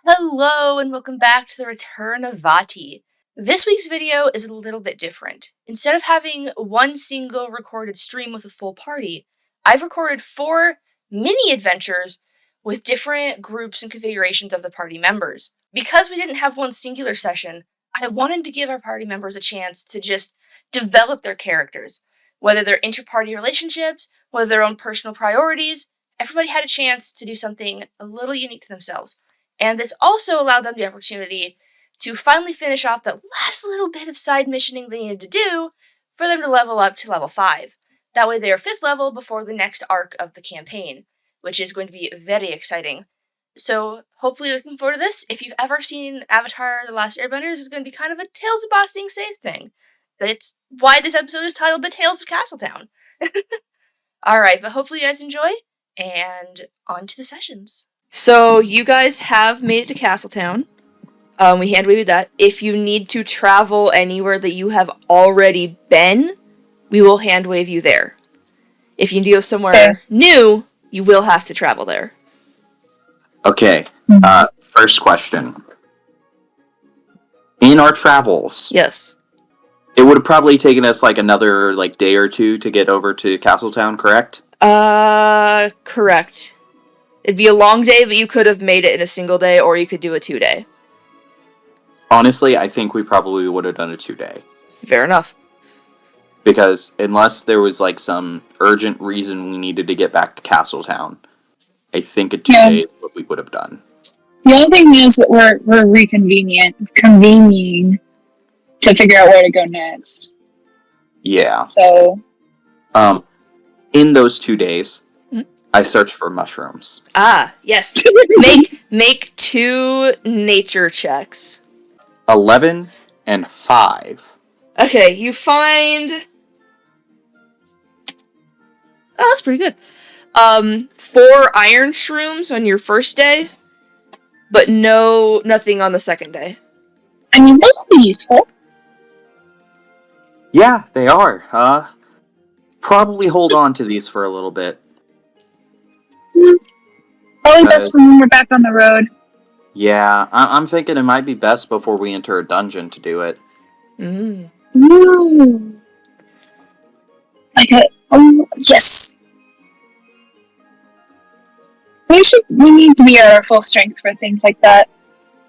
Hello and welcome back to the return of Vaati. This week's video is a little bit different. Instead of having one single recorded stream with a full party, I've recorded 4 mini adventures with different groups and configurations of the party members. Because we didn't have one singular session, I wanted to give our party members a chance to just develop their characters. Whether they're inter-party relationships, whether their own personal priorities, everybody had a chance to do something a little unique to themselves. And this also allowed them the opportunity to finally finish off that last little bit of side missioning they needed to do for them to level up to level 5. That way they are 5th level before the next arc of the campaign, which is going to be very exciting. So hopefully looking forward to this. If you've ever seen Avatar The Last Airbender, this is going to be kind of a Tales of Ba Sing Se thing. That's why this episode is titled The Tales of Castletown. Alright, but hopefully you guys enjoy, and on to the sessions. So, you guys have made it to Castletown. We hand-waved that. If you need to travel anywhere that you have already been, we will hand-wave you there. If you need to go somewhere new, you will have to travel there. Okay, first question. In our travels... Yes. It would have probably taken us, another, day or two to get over to Castletown, correct? Correct. It'd be a long day, but you could have made it in a single day, or you could do a 2-day. Honestly, I think we probably would have done a 2-day. Fair enough. Because unless there was, some urgent reason we needed to get back to Castletown, I think a 2-day is what we would have done. The only thing is that we're convening to figure out where to go next. Yeah. So... in those 2 days... I searched for mushrooms. Ah, yes. Make 2 nature checks. 11 and 5. Okay, you find... Oh, that's pretty good. 4 iron shrooms on your first day, but nothing on the second day. I mean, those would be useful. Yeah, they are. Probably hold on to these for a little bit. Probably best when we're back on the road. Yeah, I'm thinking it might be best before we enter a dungeon to do it. Ooh. Yes. We need to be at our full strength for things like that.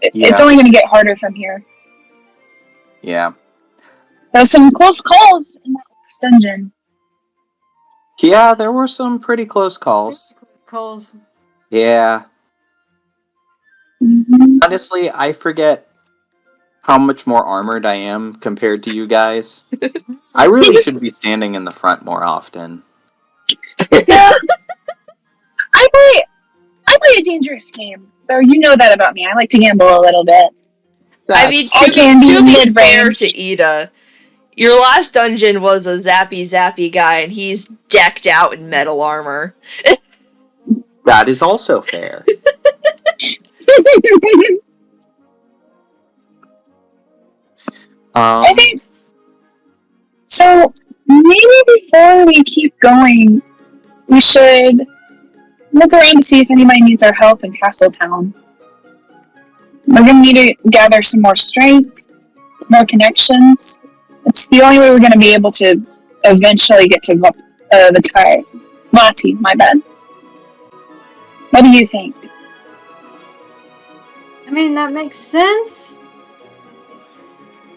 It's only going to get harder from here. Yeah. There were some close calls in that last dungeon. Yeah, there were some pretty close calls. Yeah. Mm-hmm. Honestly, I forget how much more armored I am compared to you guys. I really should be standing in the front more often. Yeah. I play a dangerous game. Though you know that about me. I like to gamble a little bit. I mean, to be fair to Ida, your last dungeon was a zappy guy, and he's decked out in metal armor. That is also fair. I think so. Maybe before we keep going, we should look around to see if anybody needs our help in Castletown. We're gonna need to gather some more strength, more connections. It's the only way we're gonna be able to eventually get to Vaati. My bad. What do you think? I mean, that makes sense.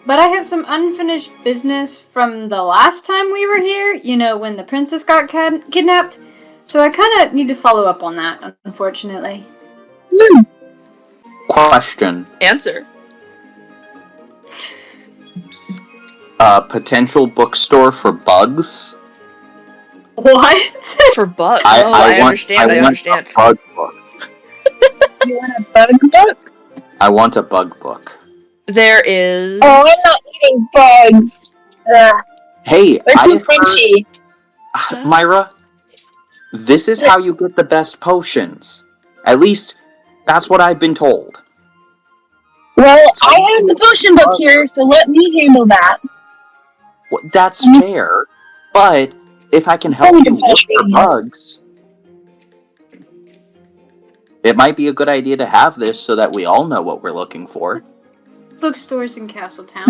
But I have some unfinished business from the last time we were here. You know, when the princess got kidnapped. So I kind of need to follow up on that, unfortunately. Question. Answer. Potential bookstore for bugs? What? For bugs? I understand. I want a bug book. You want a bug book? I want a bug book. There is... Oh, I'm not eating bugs. Ugh. Hey, They're too crunchy. Myra, this is how you get the best potions. At least, that's what I've been told. Well, I have the potion book here, so let me handle that. Well, that's fair, but if I can help you look for bugs... it might be a good idea to have this so that we all know what we're looking for. Bookstores in Castletown.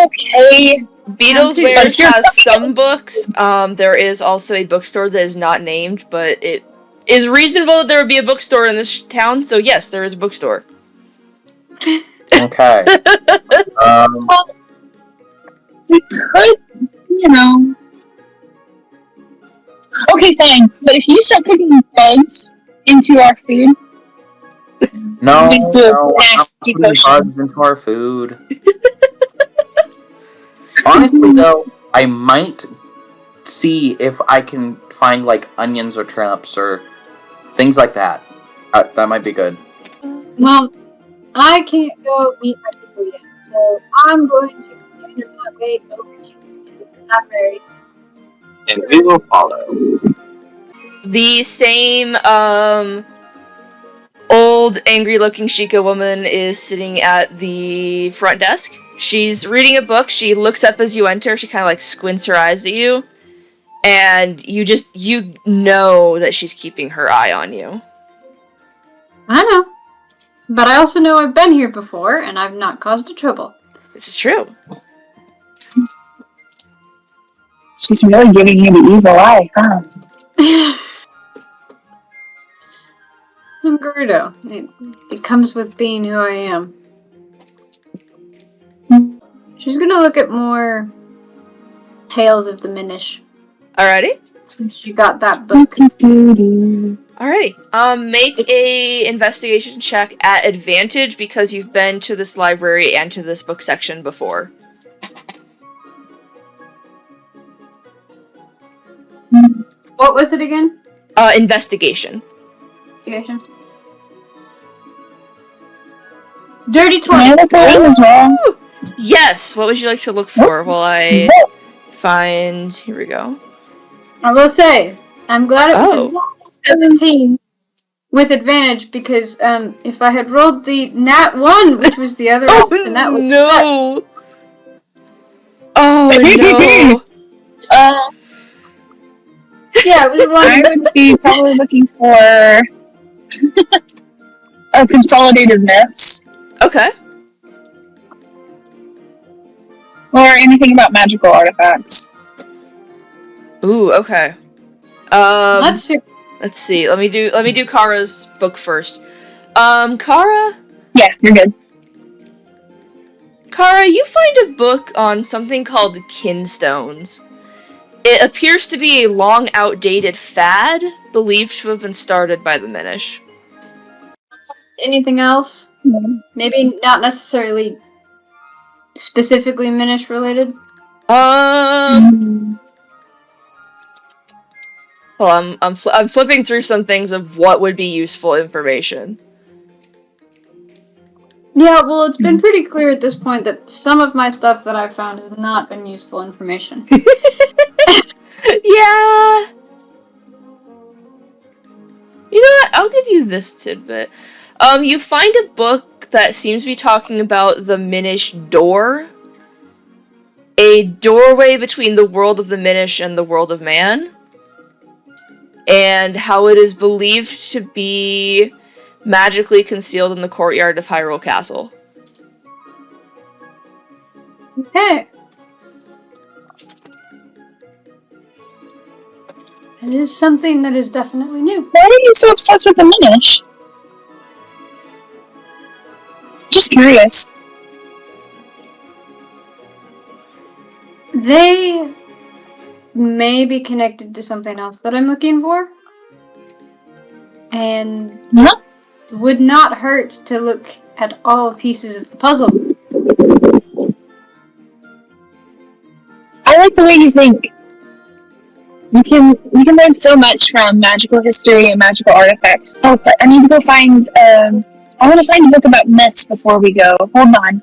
Okay. Beatles too. Wares But you're has some books. There is also a bookstore that is not named, but it is reasonable that there would be a bookstore in this town, so yes, there is a bookstore. Okay. Well, we could, Okay, fine. But if you start putting bugs into our food, No, we do a no, nasty I'm not putting potion. bugs into our food. Honestly, though, I might see if I can find, like, onions or turnips or things like that. That might be good. Well, I can't go meet my people yet, so I'm going to find my way over to the library. And we will follow. The same, old, angry-looking Shiekah woman is sitting at the front desk. She's reading a book. She looks up as you enter. She kind of, like, squints her eyes at you. And you know that she's keeping her eye on you. I know. But I also know I've been here before, and I've not caused a trouble. This is true. She's really giving you the evil eye, huh? I'm Gerudo. It comes with being who I am. She's gonna look at more Tales of the Minish. Alrighty? Since she got that book. Alrighty. Make a investigation check at advantage because you've been to this library and to this book section before. What was it again? Investigation. Investigation. Dirty Can I 20. look at it as well? Yes. What would you like to look for while I find... Here we go. I will say, I'm glad it was a 17 with advantage because if I had rolled the nat 1, which was the other option, that was no! Oh, no! yeah, it was I one. would be probably looking for a consolidated myths Okay. or anything about magical artifacts. Ooh, okay. Let's see. Let's see. Let me do Cara's book first. Cara? Yeah, you're good. Cara, you find a book on something called kinstones. It appears to be a long outdated fad, believed to have been started by the Minish. Anything else? Maybe not necessarily specifically Minish related? Well, I'm flipping through some things of what would be useful information. Yeah, well, it's been pretty clear at this point that some of my stuff that I've found has not been useful information. Yeah. You know what? I'll give you this tidbit. You find a book that seems to be talking about the Minish door. A doorway between the world of the Minish and the world of man. And how it is believed to be magically concealed in the courtyard of Hyrule Castle. Okay. It is something that is definitely new. Why are you so obsessed with the Minish? Just curious. They may be connected to something else that I'm looking for. And Huh? it would not hurt to look at all pieces of the puzzle. I like the way you think. You can learn so much from magical history and magical artifacts. Oh, but I need to go find. I want to find a book about myths before we go. Hold on.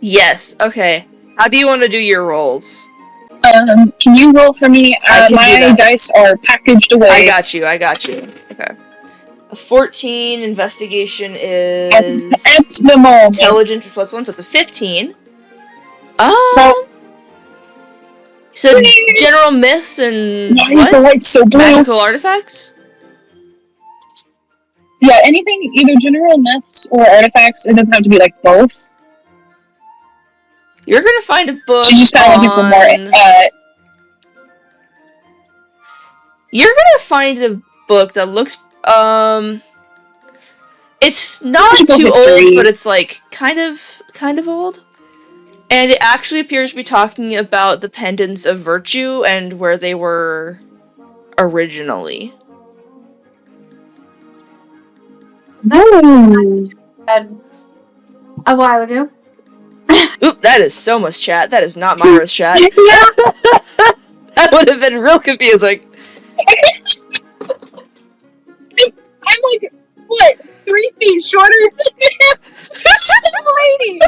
Yes. Okay. How do you want to do your rolls? Can you roll for me? I can do my that. dice are packaged away. I got you. Okay. A 14 investigation is At the moment. intelligence plus 1, so it's a 15. Well, So general myths and why is the light so blue? magical artifacts? Yeah, anything, either general myths or artifacts. It doesn't have to be like both. You're gonna find a book She's just kind of looking for more. You're gonna find a book that looks it's not too history. old, but it's like kind of old. And it actually appears to be talking about the pendants of virtue and where they were originally. Oh. A while ago. Oop, that is Soma's chat. That is not Myra's chat. Yeah. That would have been real confusing. I'm like, what, 3 feet shorter than him? She's a lady!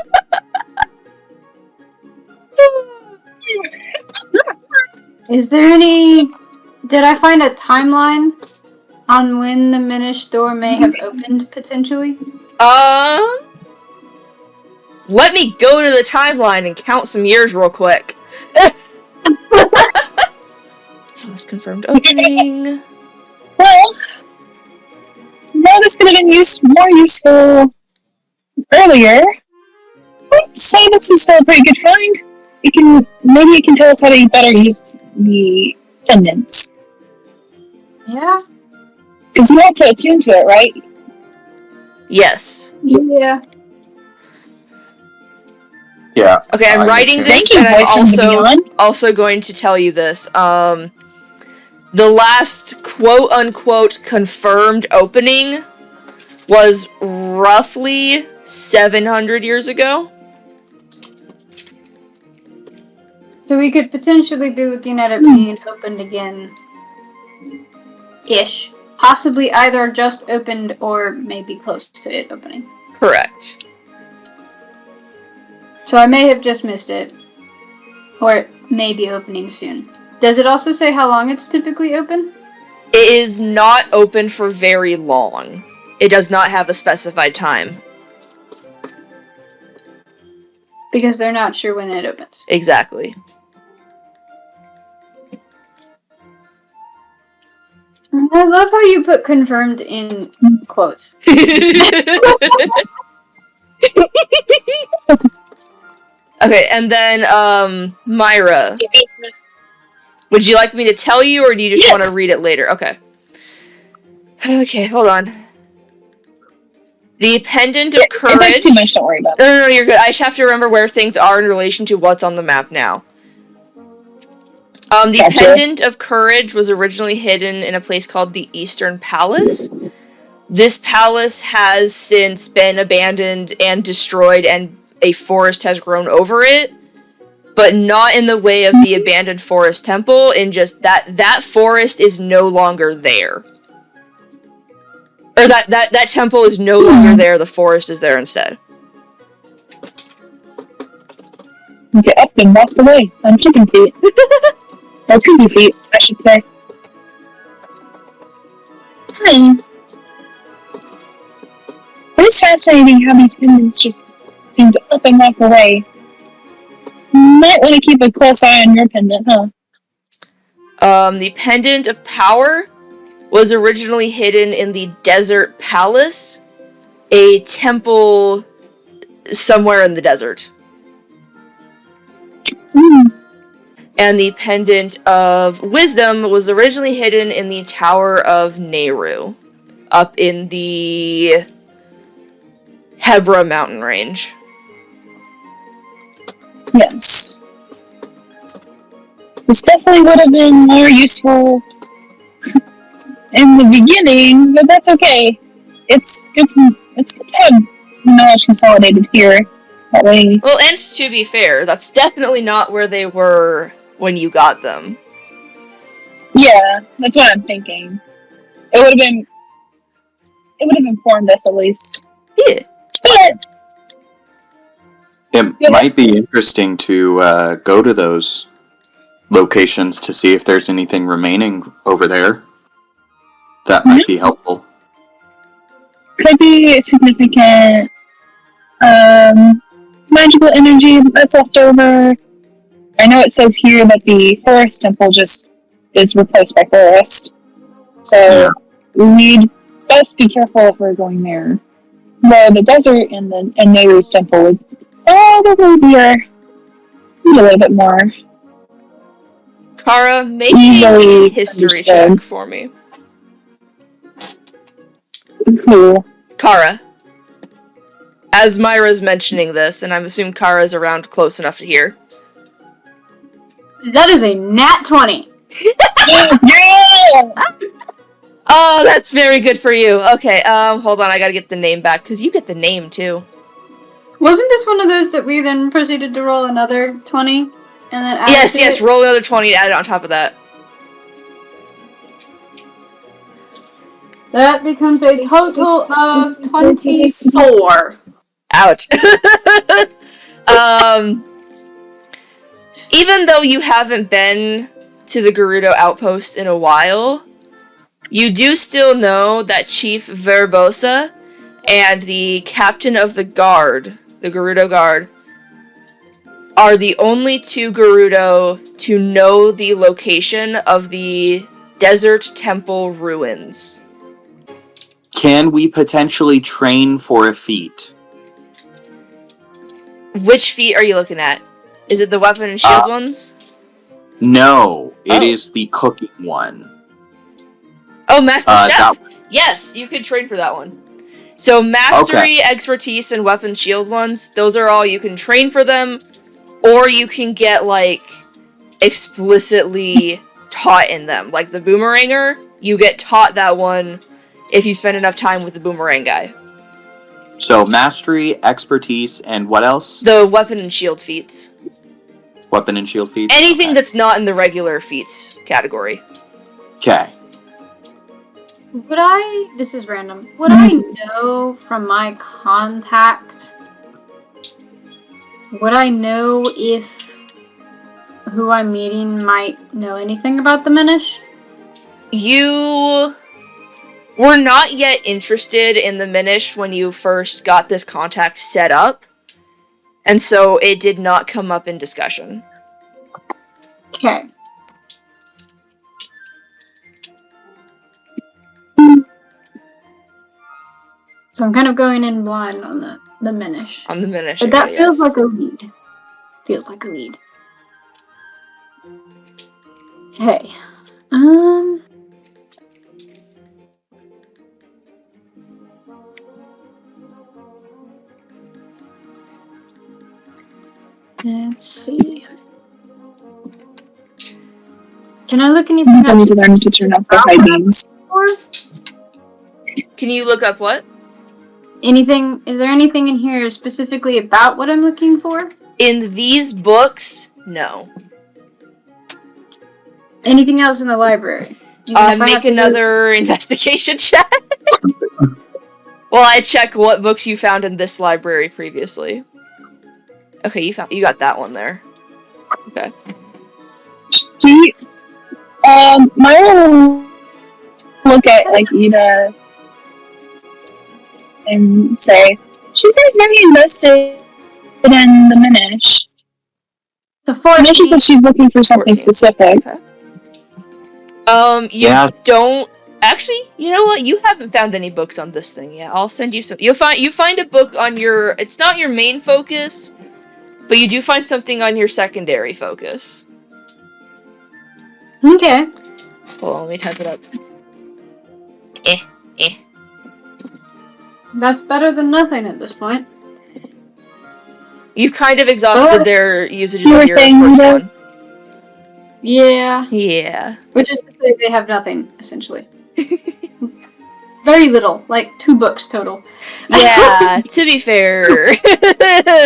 Is there any... Did I find a timeline on when the Minish door may have opened, potentially? Let me go to the timeline and count some years real quick. So it's confirmed opening. Well, now this could have been more useful earlier. I'd say this is still a pretty good find. Maybe it can tell us how to better use the pendants. Yeah. Because you have to attune to it, right? Yes. Yeah. Yeah. Okay, I'm writing this, Thank you, and I'm voice from the also going to tell you this. The last quote-unquote confirmed opening was roughly 700 years ago. So we could potentially be looking at it being opened again. Ish. Possibly either just opened or maybe close to it opening. Correct. So I may have just missed it. Or it may be opening soon. Does it also say how long it's typically open? It is not open for very long. It does not have a specified time. Because they're not sure when it opens. Exactly. I love how you put confirmed in quotes. Okay, and then, Myra. Would you like me to tell you, or do you just want to read it later? Okay. Okay, hold on. The Pendant of Courage. If that's too much, don't worry about it. No, you're good. I just have to remember where things are in relation to what's on the map now. The Gotcha. Pendant of Courage was originally hidden in a place called the Eastern Palace. This palace has since been abandoned and destroyed, and a forest has grown over it. But not in the way of the abandoned forest temple, in just that forest is no longer there. Or that temple is no longer there, the forest is there instead. Get up and walk away on chicken feet. Or piggy feet, I should say. It is fascinating how these pendants just seem to up and walk away. You might want to keep a close eye on your pendant, huh? The Pendant of Power was originally hidden in the Desert Palace, a temple somewhere in the desert. And the Pendant of Wisdom was originally hidden in the Tower of Nehru, up in the Hebra mountain range. Yes. This definitely would have been more useful in the beginning, but that's okay. It's good to have knowledge consolidated here. That way. Well, and to be fair, that's definitely not where they were when you got them. Yeah, that's what I'm thinking. It would have informed us at least. Yeah. But It might be interesting to go to those locations to see if there's anything remaining over there. That might be helpful. could be significant magical energy that's left over. I know it says here that the forest temple just is replaced by forest. So we'd best be careful if we're going there. The desert and Nehru's temple would probably be a little bit more Cara, make easily a history understood. check for me. Who? Cara. As Myra's mentioning this, and I'm assuming Kara's around close enough to hear. That is a nat 20. Yeah! Oh, that's very good for you. Okay, hold on, I gotta get the name back, because you get the name, too. Wasn't this one of those that we then proceeded to roll another 20? And then add Yes, roll another 20 and add it on top of that. That becomes a total of 24. Ouch. Even though you haven't been to the Gerudo outpost in a while, you do still know that Chief Verbosa and the captain of the guard, the Gerudo guard, are the only two Gerudo to know the location of the desert temple ruins. Can we potentially train for a feat? Which feat are you looking at? Is it the weapon and shield ones? No, it is the cooking one. Oh, Master Chef! Yes, you can train for that one. So, Mastery, Expertise, and Weapon Shield ones, those are all you can train for them, or you can get, like, explicitly taught in them. Like the Boomeranger, you get taught that one if you spend enough time with the Boomerang guy. So, Mastery, Expertise, and what else? The Weapon and Shield feats. Weapon and Shield feats? Anything that's not in the regular feats category. Okay. Would I, this is random, would I know from my contact, would I know if who I'm meeting might know anything about the Minish? You were not yet interested in the Minish when you first got this contact set up, and so it did not come up in discussion. Okay. So I'm kind of going in blind on the Minish. On the Minish. But that feels like a lead. Feels like a lead. Okay. Let's see. Can I look anything I need to learn to turn off the high beams. Can you look up what? Anything? Is there anything in here specifically about what I'm looking for? In these books, no. Anything else in the library? Make another investigation check. Well, I check what books you found in this library previously. Okay, you got that one there. Okay. Myra will look at, like, Ida and say, she seems very invested in the Minish. The 14. She says she's looking for something 14. specific. Okay. Don't... Actually, you know what? You haven't found any books on this thing yet. I'll send you some... You find a book on your... It's not your main focus, but you do find something on your secondary focus. Okay. Hold on, let me type it up. That's better than nothing at this point. You've kind of exhausted their usage You of were your saying, first Ida? one. Yeah. Yeah. Which is to say they have nothing, essentially. Very little, like 2 books total. Yeah, to be fair,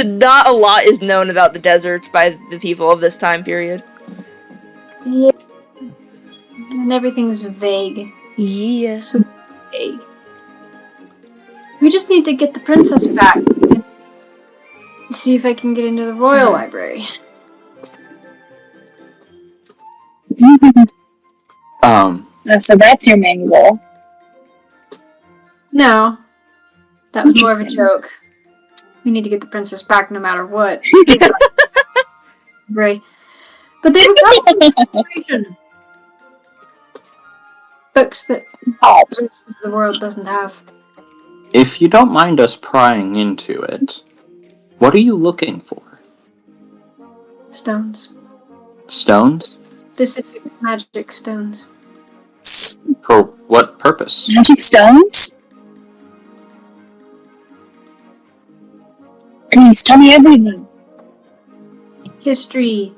not a lot is known about the desert by the people of this time period. Yeah. And everything's vague. Yeah. So vague. We just need to get the princess back. See if I can get into the royal library. So that's your main goal. No. That was more of a Interesting. joke. We need to get the princess back no matter what. Right. But they were probably. Books that Helps. the world doesn't have. If you don't mind us prying into it, what are you looking for? Stones. Stones? Specific magic stones. For what purpose? Magic stones? Please tell me everything. History,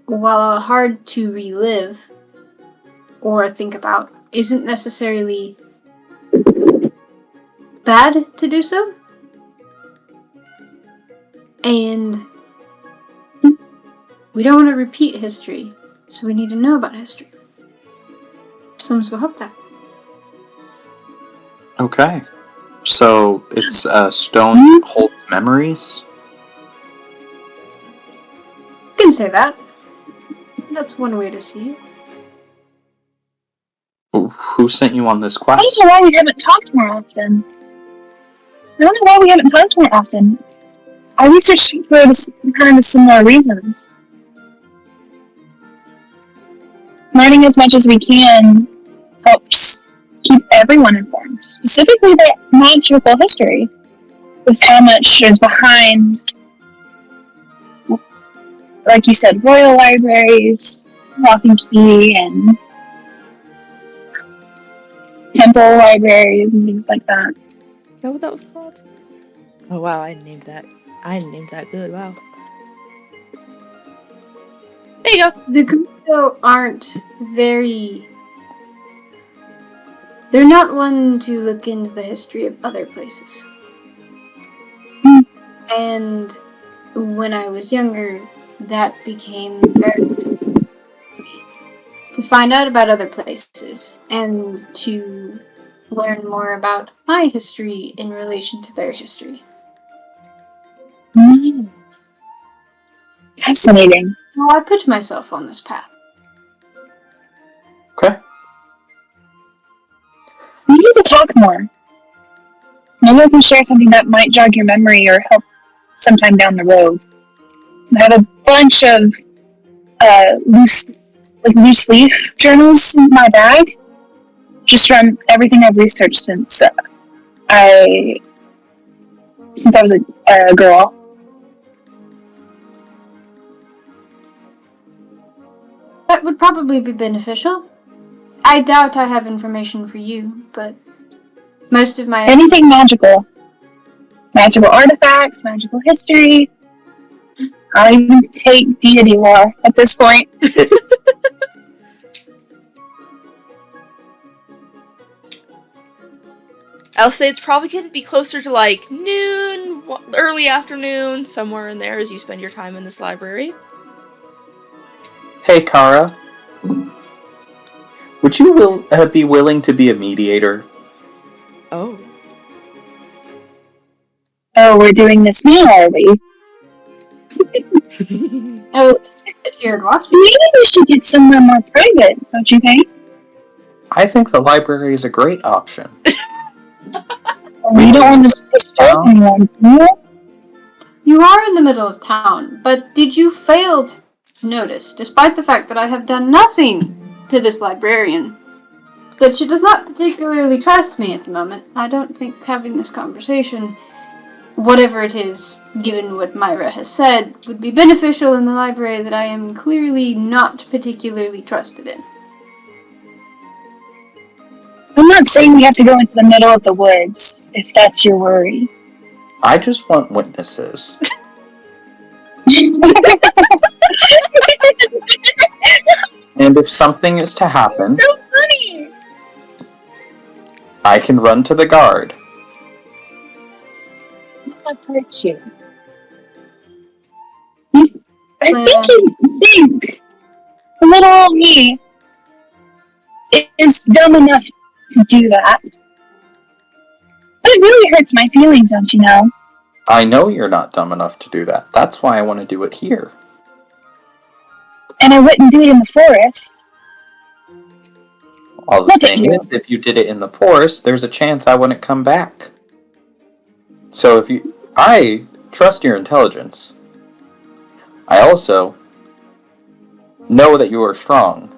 while hard to relive or think about, isn't necessarily bad to do so. And we don't want to repeat history, so we need to know about history. Stones will help that. Okay. So, it's a stone that holds memories? You can say that. That's one way to see it. Who sent you on this I quest? don't know why we haven't talked more often. I researched for this, kind of the similar reasons. Learning as much as we can helps keep everyone informed, specifically the magical history, with how much is behind, like you said, royal libraries, Lock and Key, and temple libraries, and things like that. Is that what that was called? Oh wow, I named that. I named that good. Wow. There you go. The Gerudo aren't very... They're not one to look into the history of other places. And when I was younger, that became very difficult to me. To find out about other places and to learn more about my history in relation to their history. Fascinating. So I put myself on this path. Okay. We need to talk more. Maybe I can share something that might jog your memory or help sometime down the road. I have a bunch of loose leaf journals in my bag, just from everything I've researched since I was a girl. That would probably be beneficial. I doubt I have information for you, but most of my... Anything magical. Magical artifacts, magical history. I'll even take deity lore at this point. I'll say it's probably going to be closer to like noon, early afternoon, somewhere in there as you spend your time in this library. Hey, Cara. Would you be willing to be a mediator? Oh. Oh, we're doing this now, are we? Oh, sit here and watch. Maybe we should get somewhere more private, don't you think? I think the library is a great option. We don't want to disturb anyone, do you? You are in the middle of town, but did you fail to notice, despite the fact that I have done nothing to this librarian, that she does not particularly trust me at the moment? I don't think having this conversation, whatever it is, given what Myra has said, would be beneficial in the library that I am clearly not particularly trusted in. I'm not saying we have to go into the middle of the woods, if that's your worry. I just want witnesses. And if something is to happen, So funny! I can run to the guard. What hurt you? I think little old me is dumb enough to do that. But it really hurts my feelings, don't you know? I know you're not dumb enough to do that. That's why I want to do it here. And I wouldn't do it in the forest. Well, the Look at thing you. is, if you did it in the forest, there's a chance I wouldn't come back. So I trust your intelligence. I also know that you are strong.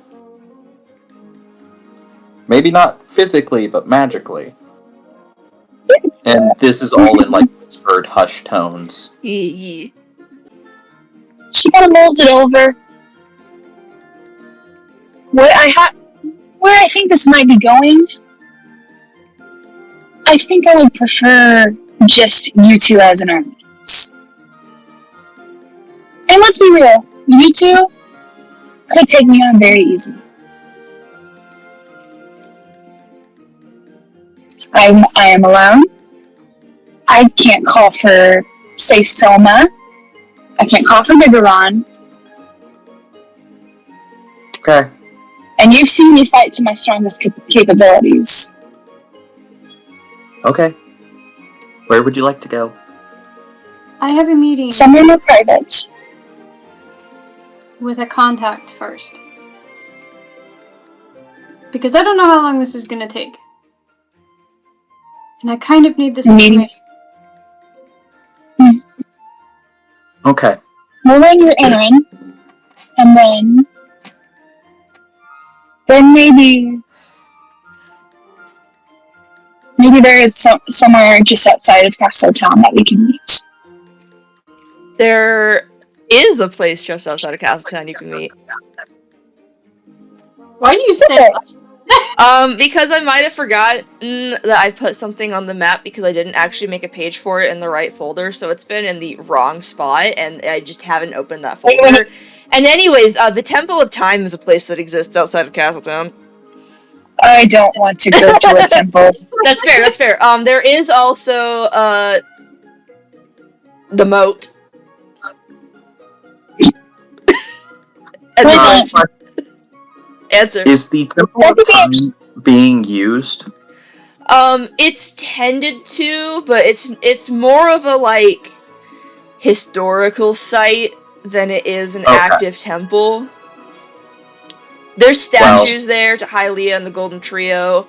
Maybe not physically, but magically. Yes. And this is all in, like, whispered, hushed tones. Yeah. She kind of mulls it over. Where I think this might be going, I think I would prefer just you two as an audience. And let's be real, you two could take me on very easily. I am alone. I can't call for, say, Soma. I can't call for Biggoron. Okay. And you've seen me fight to my strongest capabilities. Okay. Where would you like to go? I have a meeting Somewhere more private. with a contact first. Because I don't know how long this is gonna take. And I kind of need this Meeting. information. Okay. We'll run your errand, and then maybe there is somewhere just outside of Castle Town that we can meet. There is a place just outside of Castletown you can meet. Why do you say that? Perfect. Because I might have forgotten that I put something on the map because I didn't actually make a page for it in the right folder, so it's been in the wrong spot, and I just haven't opened that folder. And anyways, the Temple of Time is a place that exists outside of Castletown. I don't want to go to a temple. That's fair, that's fair. There is also, the moat. And Well, answer. Is the Temple of Time being used? It's tended to, but it's more of a, like, historical site than it is an active temple. There's statues there to Hylian and the Golden Trio.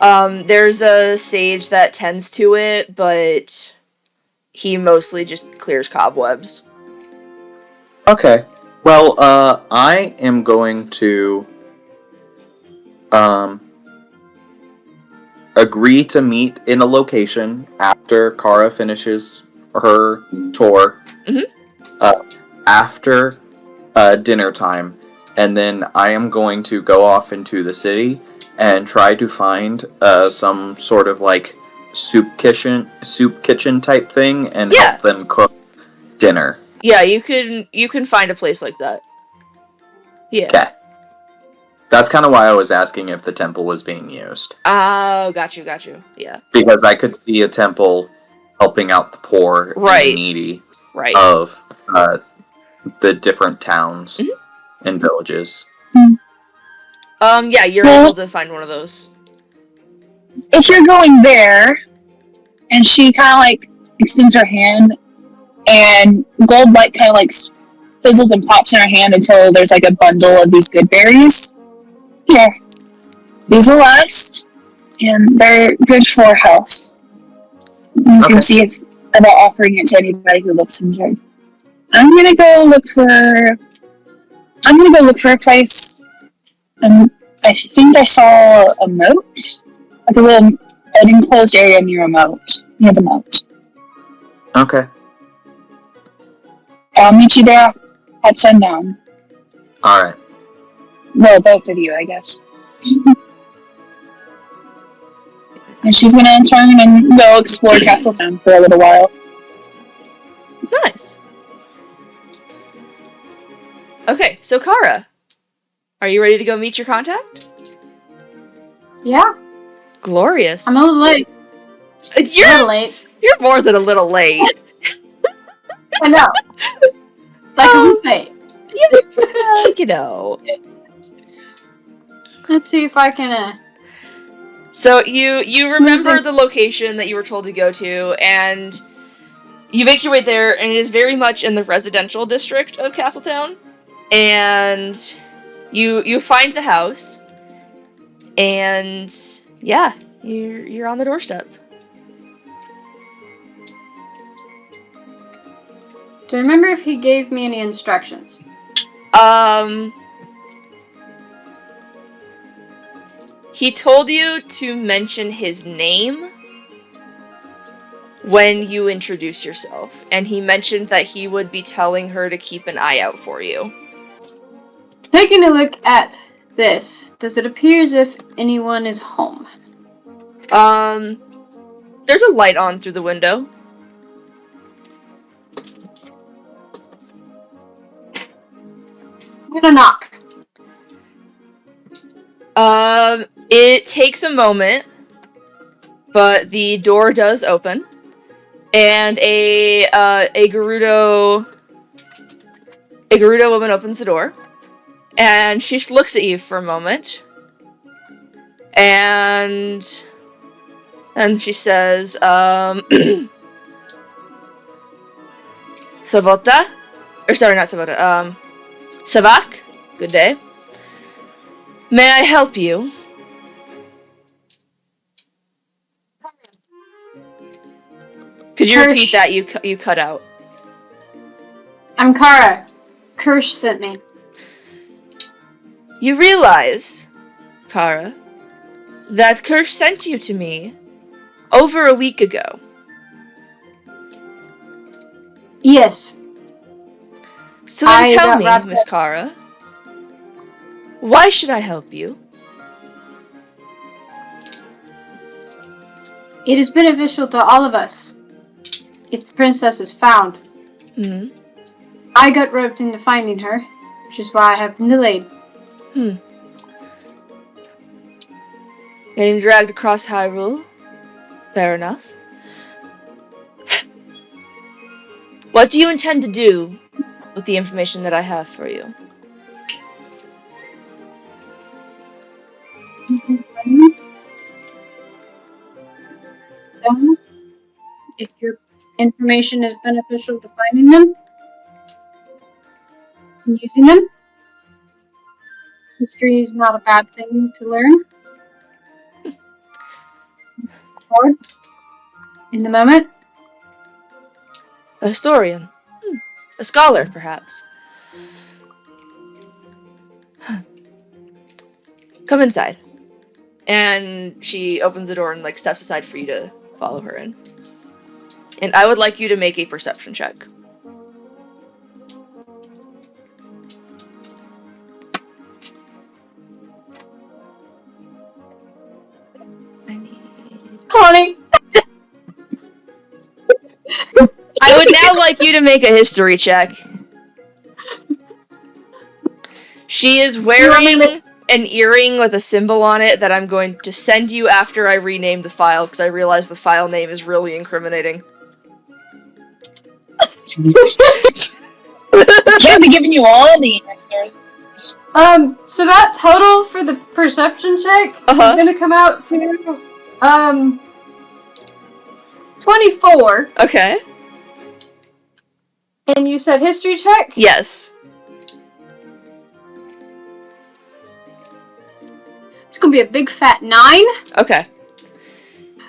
There's a sage that tends to it, but he mostly just clears cobwebs. Okay. Well, I am going to agree to meet in a location after Cara finishes her tour. After dinner time, and then I am going to go off into the city and try to find some sort of like soup kitchen type thing and help them cook dinner. Yeah, you can find a place like that. Yeah. Okay. That's kind of why I was asking if the temple was being used. Oh, got you. Yeah. Because I could see a temple helping out the poor and the needy of the different towns and villages. Yeah, you're able to find one of those. If you're going there, and she kind of like extends her hand, and gold light kind of like fizzles and pops in her hand until there's like a bundle of these good berries. Here, these will last, and they're good for health. You can see if about offering it to anybody who looks injured. I'm gonna go look for a place. I think I saw a moat, like an enclosed area near the moat. Okay. I'll meet you there at sundown. Alright. Well, both of you, I guess. And she's gonna turn and go explore Castletown for a little while. Nice. Okay, so Cara, are you ready to go meet your contact? Yeah. Glorious. I'm a little late. You're a little late. You're more than a little late. I know. Like a week late. You know. Let's see if I can, So you remember the location that you were told to go to, and you make your way there, and it is very much in the residential district of Castletown. And you find the house, and yeah, you're on the doorstep. Do you remember if he gave me any instructions? He told you to mention his name when you introduce yourself, and he mentioned that he would be telling her to keep an eye out for you. Taking a look at this, does it appear as if anyone is home? There's a light on through the window. I'm gonna knock. It takes a moment, but the door does open, and a Gerudo woman opens the door, and she looks at you for a moment, and she says, Savota? Or sorry, not Savota, Savak? Good day. May I help you? Could you repeat that? You cut out. I'm Cara. Kirsch sent me. You realize, Cara, that Kirsch sent you to me over a week ago. Yes. So then tell me, Miss Cara, why should I help you? It is beneficial to all of us if the princess is found. Hmm. I got roped into finding her, which is why I have been delayed. Getting dragged across Hyrule? Fair enough. What do you intend to do with the information that I have for you? If your information is beneficial to finding them and using them, history is not a bad thing to learn. Hard. In the moment. A historian. A scholar, perhaps. Come inside. And she opens the door and steps aside for you to follow her in. And I would like you to make a perception check. I need 20. I would now like you to make a history check. She is wearing an earring with a symbol on it that I'm going to send you after I rename the file, because I realize the file name is really incriminating. I can't be giving you all the answers. So that total for the perception check is gonna come out to 24. Okay. And you said history check? Yes. It's gonna be a big fat 9. Okay.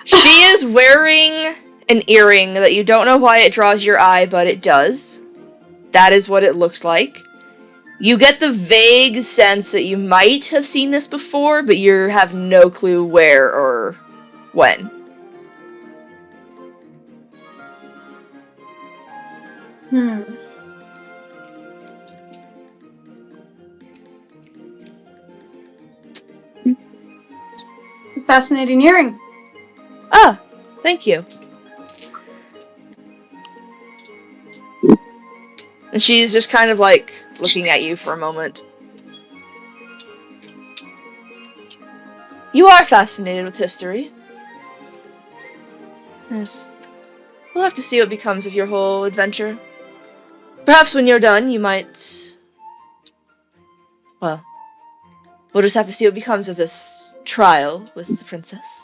She is wearing an earring that you don't know why it draws your eye, but it does. That is what it looks like. You get the vague sense that you might have seen this before, but you have no clue where or when. Fascinating earring. Ah, thank you. And she's just kind of looking at you for a moment. You are fascinated with history. Yes. We'll have to see what becomes of your whole adventure. Perhaps when you're done, you might... Well, we'll just have to see what becomes of this trial with the princess.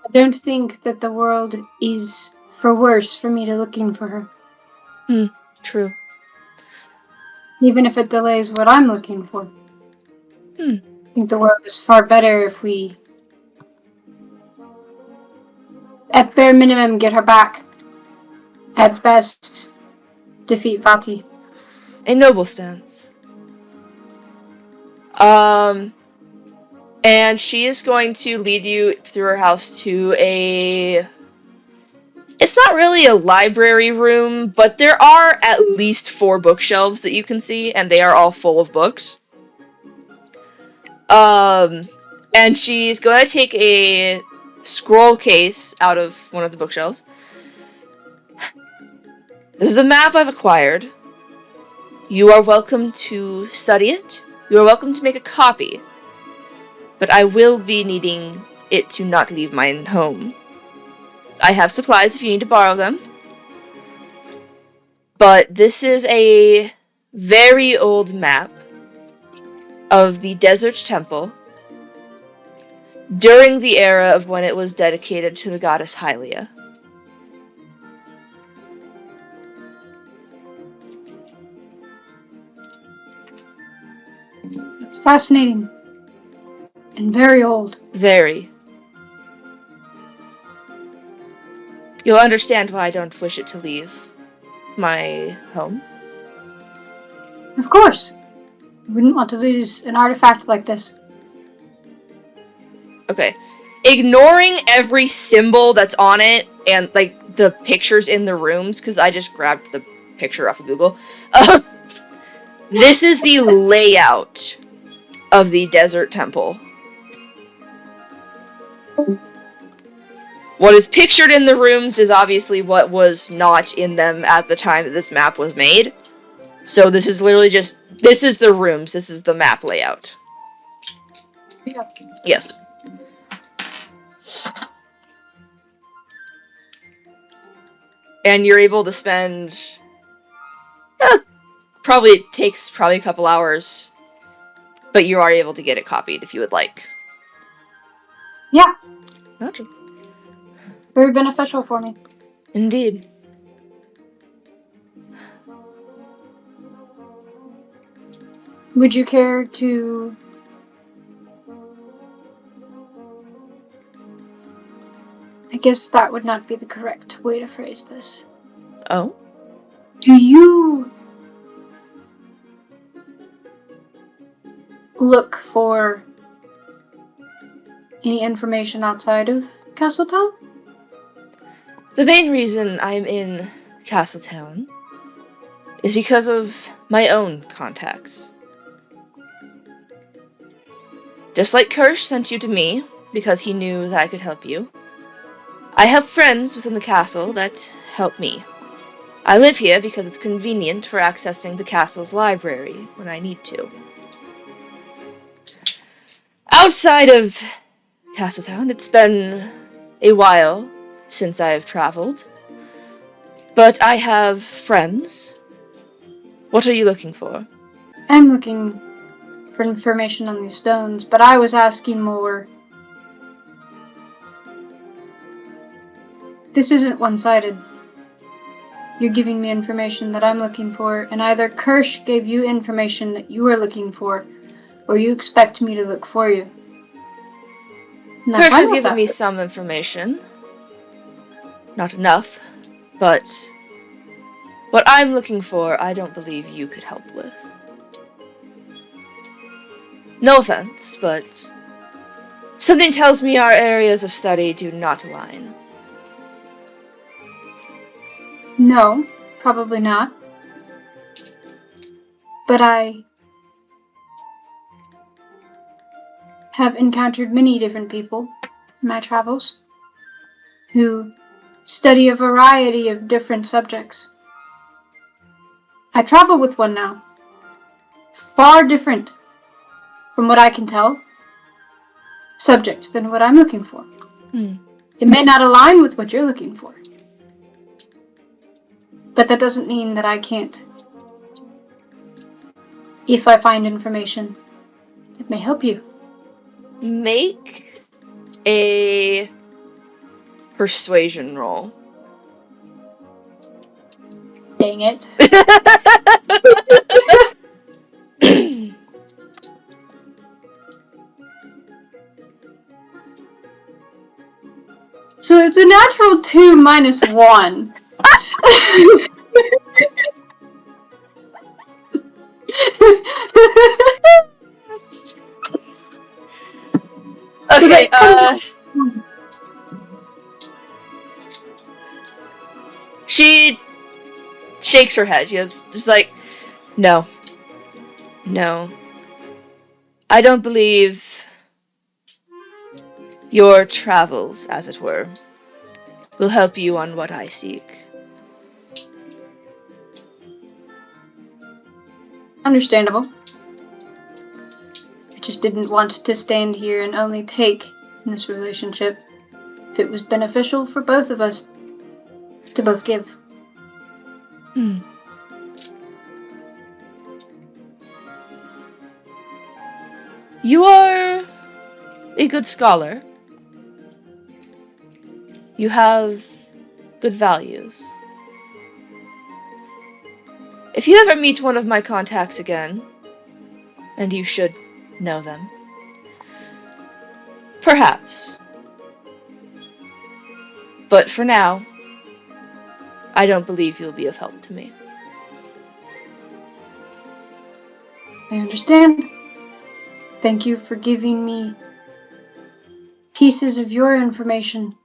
I don't think that the world is for worse for me to looking for her. True. Even if it delays what I'm looking for. I think the world is far better if we, at bare minimum, get her back. At best, defeat Vaati. A noble stance. And she is going to lead you through her house to a... It's not really a library room, but there are at least 4 bookshelves that you can see, and they are all full of books. And she's going to take a scroll case out of one of the bookshelves. This is a map I've acquired. You are welcome to study it. You are welcome to make a copy. But I will be needing it to not leave my home. I have supplies if you need to borrow them. But this is a very old map of the Desert Temple during the era of when it was dedicated to the goddess Hylian. It's fascinating. And very old. Very. You'll understand why I don't wish it to leave my home. Of course. I wouldn't want to lose an artifact like this. Okay. Ignoring every symbol that's on it and, like, the pictures in the rooms, because I just grabbed the picture off of Google. This is the layout of the Desert Temple. What is pictured in the rooms is obviously what was not in them at the time that this map was made. So this is literally just... This is the rooms. This is the map layout. Yeah. Yes. And you're able to spend... It takes a couple hours. But you are able to get it copied if you would like. Yeah. Gotcha. Very beneficial for me. Indeed. Would you care to... I guess that would not be the correct way to phrase this. Oh? Do you look for any information outside of Castletown? The main reason I'm in Castletown is because of my own contacts. Just like Kirsch sent you to me, because he knew that I could help you, I have friends within the castle that help me. I live here because it's convenient for accessing the castle's library when I need to. Outside of Castletown, it's been a while since I've traveled, but I have friends. What are you looking for? I'm looking for information on these stones, but I was asking more. This isn't one-sided. You're giving me information that I'm looking for, and either Kirsch gave you information that you are looking for, or you expect me to look for you. Kirsch has given me some information. Not enough, but what I'm looking for, I don't believe you could help with. No offense, but something tells me our areas of study do not align. No, probably not. But I have encountered many different people in my travels who study a variety of different subjects. I travel with one now, far different from what I can tell subject than what I'm looking for. It may not align with what you're looking for, but that doesn't mean that I can't. If I find information, it may help you. Make a persuasion roll. Dang it. So it's a natural 2 minus 1. She shakes her head. She goes, just like, no. No. I don't believe your travels, as it were, will help you on what I seek. Understandable. I just didn't want to stand here and only take in this relationship if it was beneficial for both of us to both give. You are a good scholar. You have good values. If you ever meet one of my contacts again, and you should know them, perhaps. But for now, I don't believe you'll be of help to me. I understand. Thank you for giving me pieces of your information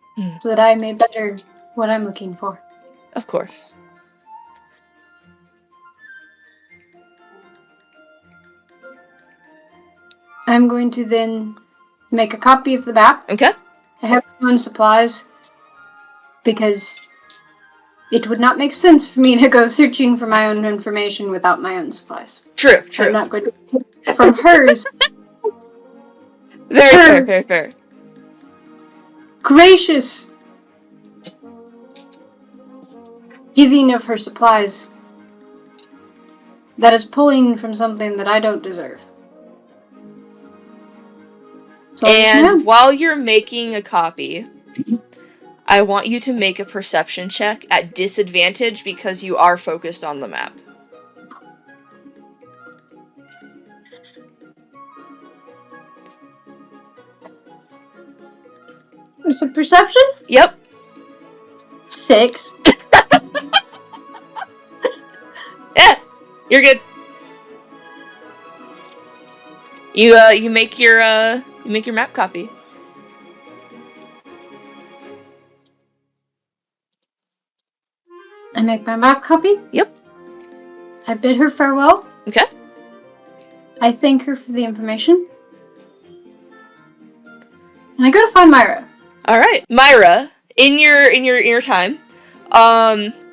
so that I may better what I'm looking for. Of course. I'm going to then make a copy of the map. Okay. I have my own supplies because it would not make sense for me to go searching for my own information without my own supplies. True. I'm not going to take from hers. Very fair. Gracious giving of her supplies that is pulling from something that I don't deserve. So, and while you're making a copy, I want you to make a perception check at disadvantage because you are focused on the map. It's a perception? Yep. 6. Yeah, you're good. You make your map copy. I make my map copy? Yep. I bid her farewell. Okay. I thank her for the information. And I go to find Myra. All right, Myra. In your time,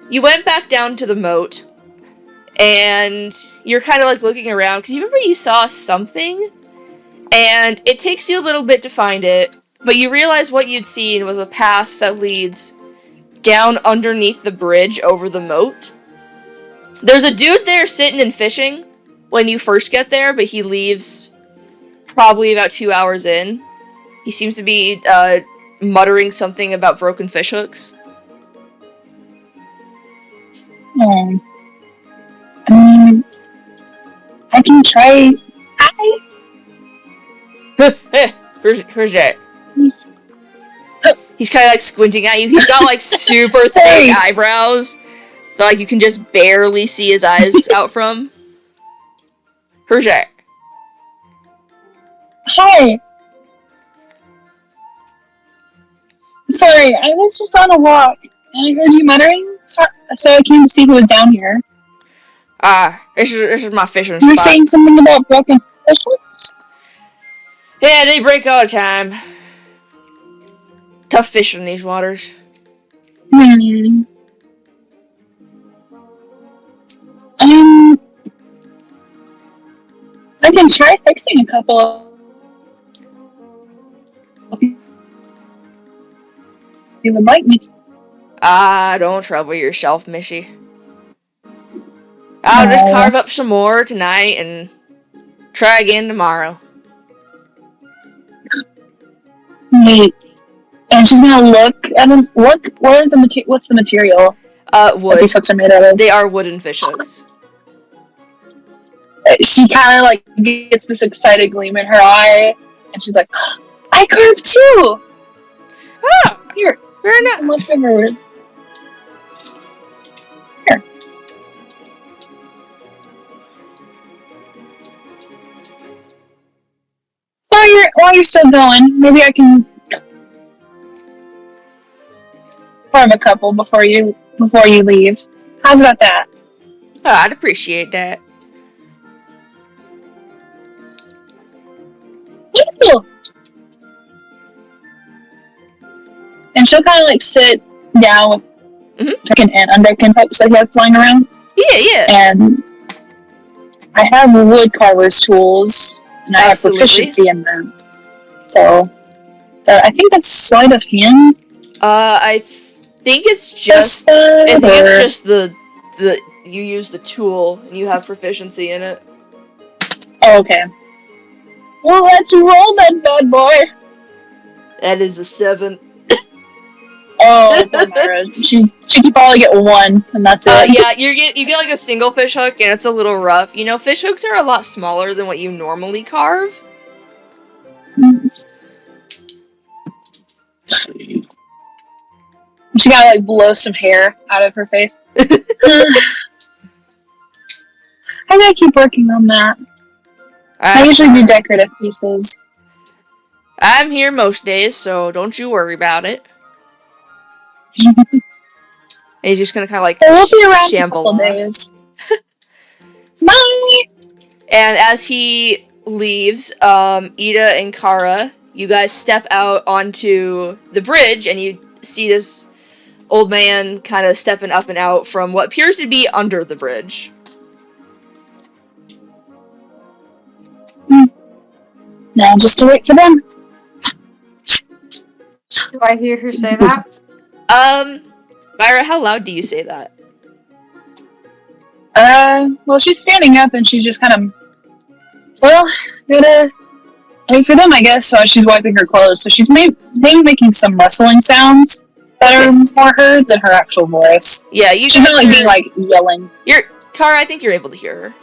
you went back down to the moat, and you're kind of like looking around because you remember you saw something, and it takes you a little bit to find it, but you realize what you'd seen was a path that leads down underneath the bridge over the moat. There's a dude there sitting and fishing when you first get there, but he leaves probably about 2 hours in. He seems to be muttering something about broken fishhooks. I mean, I can try. Where's Jaye? He's kind of like squinting at you. He's got like super thick eyebrows that like you can just barely see his eyes out from. Where's Jaye? Hi. Sorry, I was just on a walk and I heard you muttering, so I came to see who was down here. This is my fishing You were spot. saying something about broken fishhooks? Yeah, they break all the time. Tough fish in these waters. I can try fixing a couple. You would like me to? Don't trouble yourself, Missy. I'll just carve up some more tonight and try again tomorrow. Wait. And she's gonna look at them. What's the material? Wood. That these hooks are made out of? They are wooden fish hooks. She kind of like gets this excited gleam in her eye, and she's like, "I carved too." Oh, Here, very nice. some leftover. Here. you're still going, maybe I can carve a couple before you leave. How's about that? Oh, I'd appreciate that. Cool. And she'll kind of like sit down with chicken and unbroken hooks that he has flying around. Yeah. And I have wood carver's tools, and I have proficiency in them. So, I think that's sleight of hand. I think it's just. The you use the tool and you have proficiency in it. Oh, okay. Well, let's roll that bad boy. That is a 7. Oh, poor Myra. She could probably get 1, and that's it. Yeah, you get like a single fish hook, and it's a little rough. You know, fish hooks are a lot smaller than what you normally carve. She gotta like blow some hair out of her face. I gotta keep working on that. I usually do decorative pieces. I'm here most days, so don't you worry about it. And he's just gonna kind of like we'll be around shamble a couple days. Bye! And as he leaves, Ida and Cara, you guys step out onto the bridge, and you see this old man kind of stepping up and out from what appears to be under the bridge. Now just to wait for them. Do I hear her say that? Myra, how loud do you say that? Well, she's standing up and she's just kind of, gonna wait for them, I guess, while she's wiping her clothes. So she's maybe making some rustling sounds that are more heard than her actual voice. Yeah, she's not like being like yelling. Cara, I think you're able to hear her.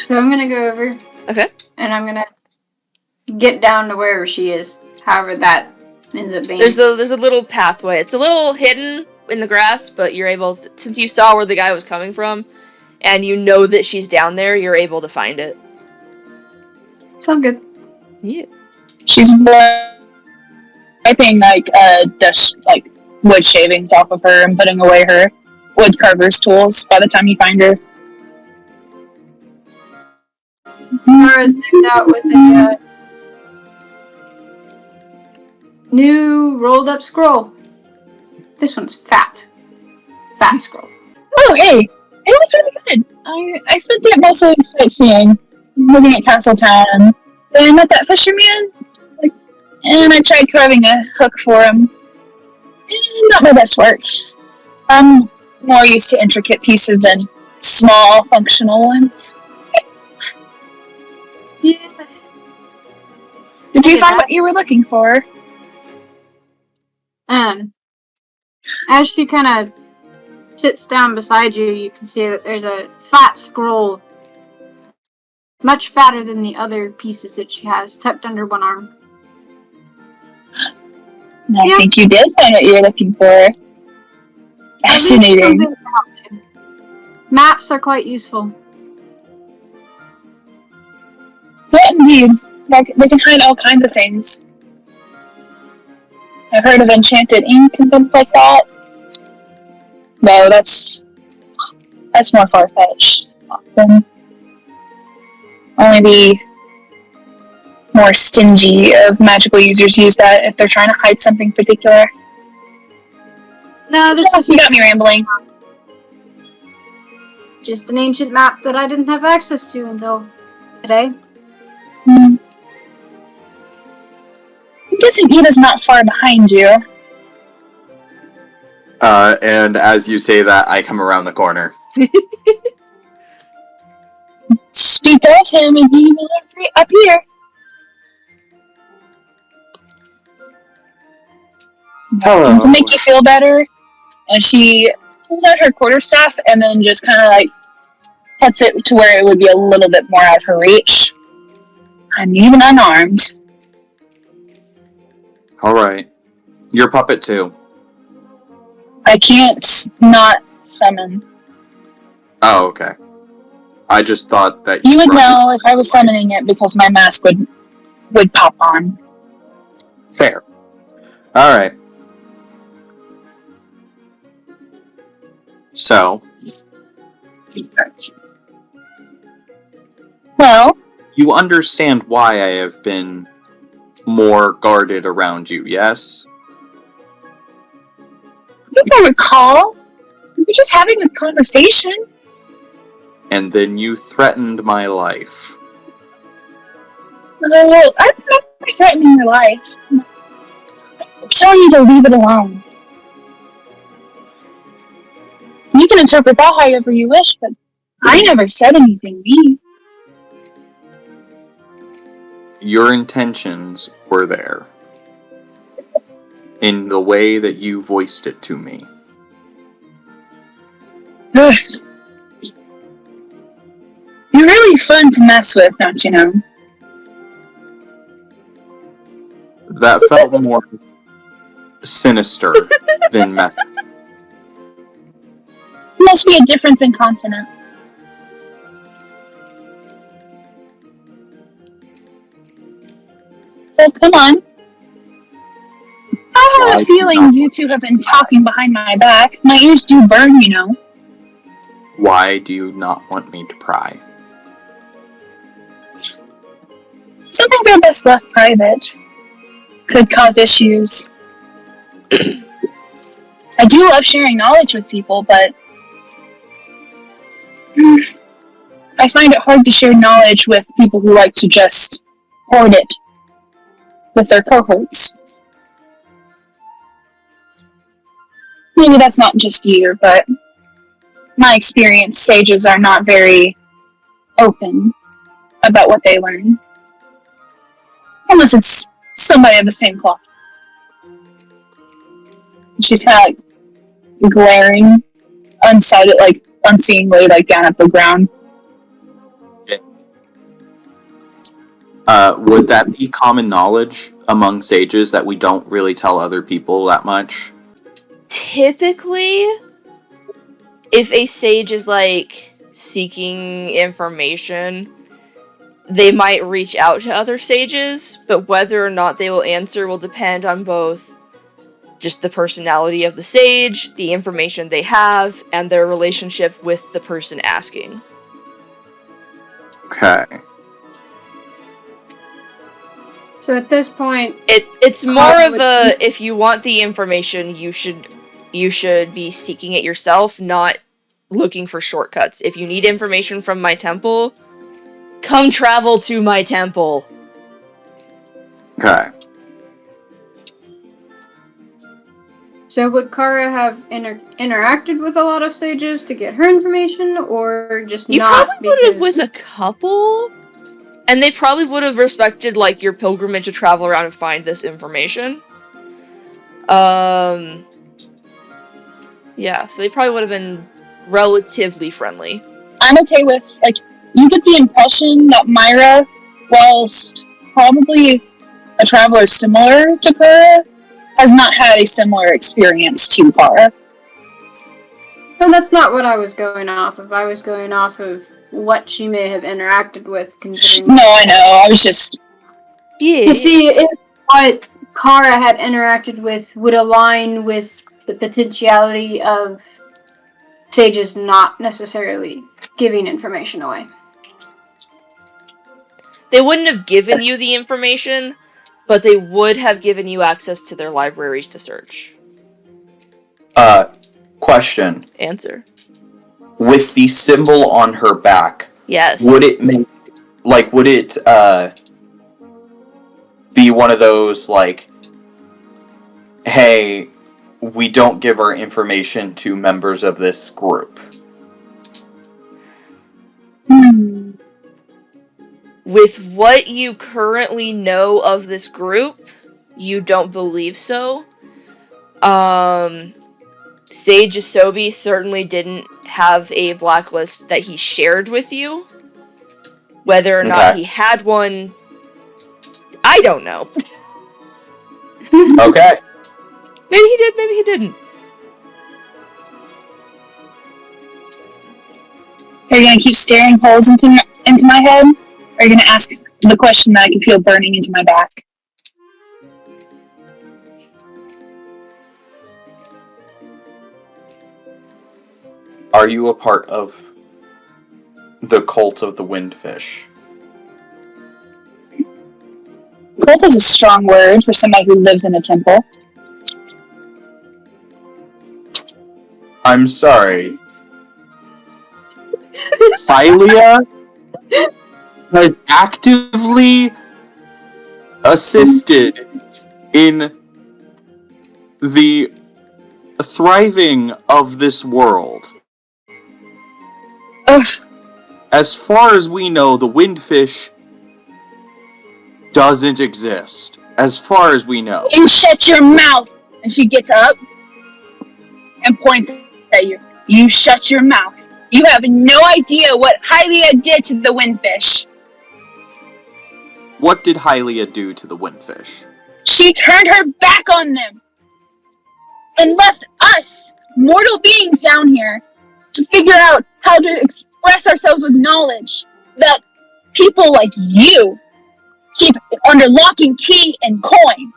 So I'm gonna go over. Okay. And I'm gonna get down to wherever she is. However that ends up being. There's a little pathway. It's a little hidden in the grass, but you're able to, since you saw where the guy was coming from, and you know that she's down there, you're able to find it. Sounds good. Yeah. She's wiping like dust, like wood shavings off of her and putting away her wood carver's tools by the time you find her. Myra's decked out with a new rolled up scroll. This one's fat. Fat scroll. Oh, hey! It was really good. I spent the mostly sightseeing, looking at Castletown. Then I met that fisherman, and I tried carving a hook for him. Not my best work. I'm more used to intricate pieces than small, functional ones. Yeah. Did you find what you were looking for? As she kind of sits down beside you, you can see that there's a fat scroll, much fatter than the other pieces that she has, tucked under one arm. I think you did find what you were looking for. Fascinating. Maps are quite useful. Yeah, indeed. They can hide all kinds of things. I've heard of enchanted ink and things like that. No, that's more far-fetched. Often. Only the more stingy of magical users use that if they're trying to hide something particular. No, You got me rambling. Just an ancient map that I didn't have access to until today. I'm guessing Ida's not far behind you. And as you say that, I come around the corner. Speak of him and he will up here. Hello. To make you feel better, and she pulls out her quarterstaff and then just kind of like puts it to where it would be a little bit more out of her reach. I'm even unarmed. Alright. Your puppet too. I can't not summon. Oh, okay. I just thought that You would were- know if I was summoning it because my mask would pop on. Fair. Alright. So, Well, you understand why I have been more guarded around you, yes? I think I recall. We were just having a conversation. And then you threatened my life. Well, I'm not threatening your life. I'm telling you to leave it alone. You can interpret that however you wish, but I never said anything mean. Your intentions were there. In the way that you voiced it to me. Ugh. You're really fun to mess with, don't you know? That felt more sinister than messy. Must be a difference in continent. So come on. I have a feeling you two have been talking behind my back. My ears do burn, you know. Why do you not want me to pry? Some things are best left private. Could cause issues. I do love sharing knowledge with people, but I find it hard to share knowledge with people who like to just hoard it with their cohorts. Maybe that's not just you, but my experience, sages are not very open about what they learn. Unless it's somebody of the same cloth. She's kind of like glaring, unsighted, like unseeingly, like down at the ground. Would that be common knowledge among sages that we don't really tell other people that much? Typically, if a sage is like seeking information, they might reach out to other sages, but whether or not they will answer will depend on both just the personality of the sage, the information they have, and their relationship with the person asking. Okay. So at this point, It's more of a, if you want the information, you should be seeking it yourself, not looking for shortcuts. If you need information from my temple, come travel to my temple. Okay. so would Cara have interacted with a lot of sages to get her information, or just You not? probably would have with a couple, and they probably would have respected like your pilgrimage to travel around and find this information. Yeah, so they probably would have been relatively friendly. I'm okay with, like, you get the impression that Myra, whilst probably a traveler similar to Cara, has not had a similar experience to Cara. No, that's not what I was going off of. I was going off of what she may have interacted with, considering. No, I know, I was just... Yeah. To see if what Cara had interacted with would align with the potentiality of sages not necessarily giving information away. They wouldn't have given you the information, but they would have given you access to their libraries to search. Question. Answer. With the symbol on her back, Yes. would it make, like, would it, be one of those, like, hey, we don't give our information to members of this group? With what you currently know of this group, you don't believe so. Sage Asobi certainly didn't have a blacklist that he shared with you. Whether or not he had one, I don't know. Okay. Maybe he did, maybe he didn't. Are you going to keep staring holes into my head? Or are you going to ask the question that I can feel burning into my back? Are you a part of the cult of the Windfish? Cult is a strong word for somebody who lives in a temple. I'm sorry. Hylia has actively assisted in the thriving of this world. Ugh. As far as we know, the Windfish doesn't exist. As far as we know. You shut your mouth! And she gets up and points at you. You shut your mouth. You have no idea what Hylia did to the Windfish. What did Hylia do to the Windfish? She turned her back on them and left us, mortal beings down here, to figure out how to express ourselves with knowledge that people like you keep under lock and key and coin.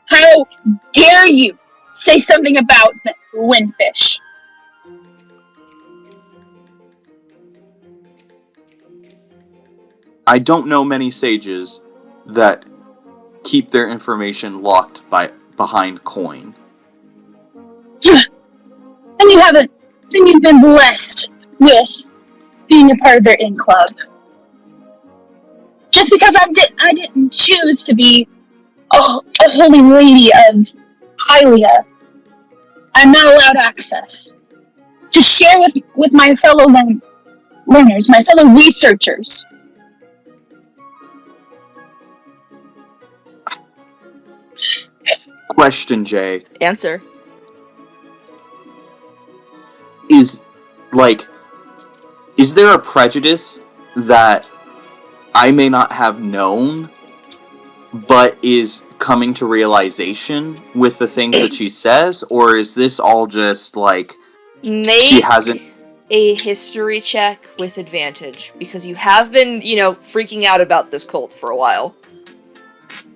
How dare you say something about the Windfish? I don't know many sages that keep their information locked behind coin. And you haven't. Then you've been blessed with being a part of their in club. Just because I didn't choose to be a holy lady of Hylia, I'm not allowed access to share with my fellow learners, my fellow researchers. Question, Jay. Answer. Is there a prejudice that I may not have known, but is coming to realization with the things that she says? Or is this all just, she hasn't... a history check with advantage, because you have been, freaking out about this cult for a while.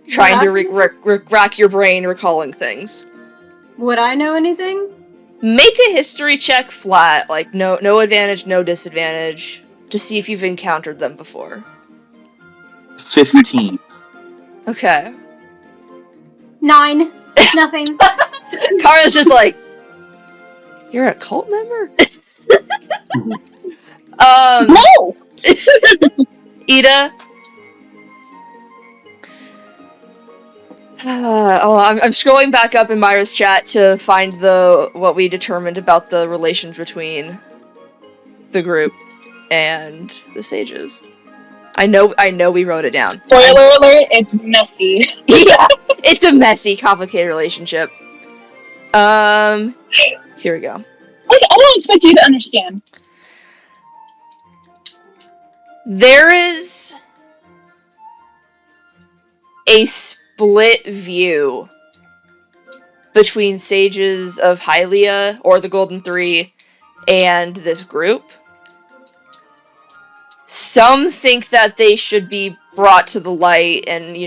Trying to rack your brain recalling things. Would I know anything? Make a history check flat, no advantage, no disadvantage, to see if you've encountered them before. 15. Okay. 9. Nothing. Cara's just you're a cult member? No! Ida? I'm scrolling back up in Myra's chat to find what we determined about the relations between the group and the sages. I know we wrote it down. Spoiler alert, it's messy. Yeah, it's a messy, complicated relationship. Here we go. I don't expect you to understand. There is a split view between sages of Hylia, or the Golden Three, and this group. Some think that they should be brought to the light and,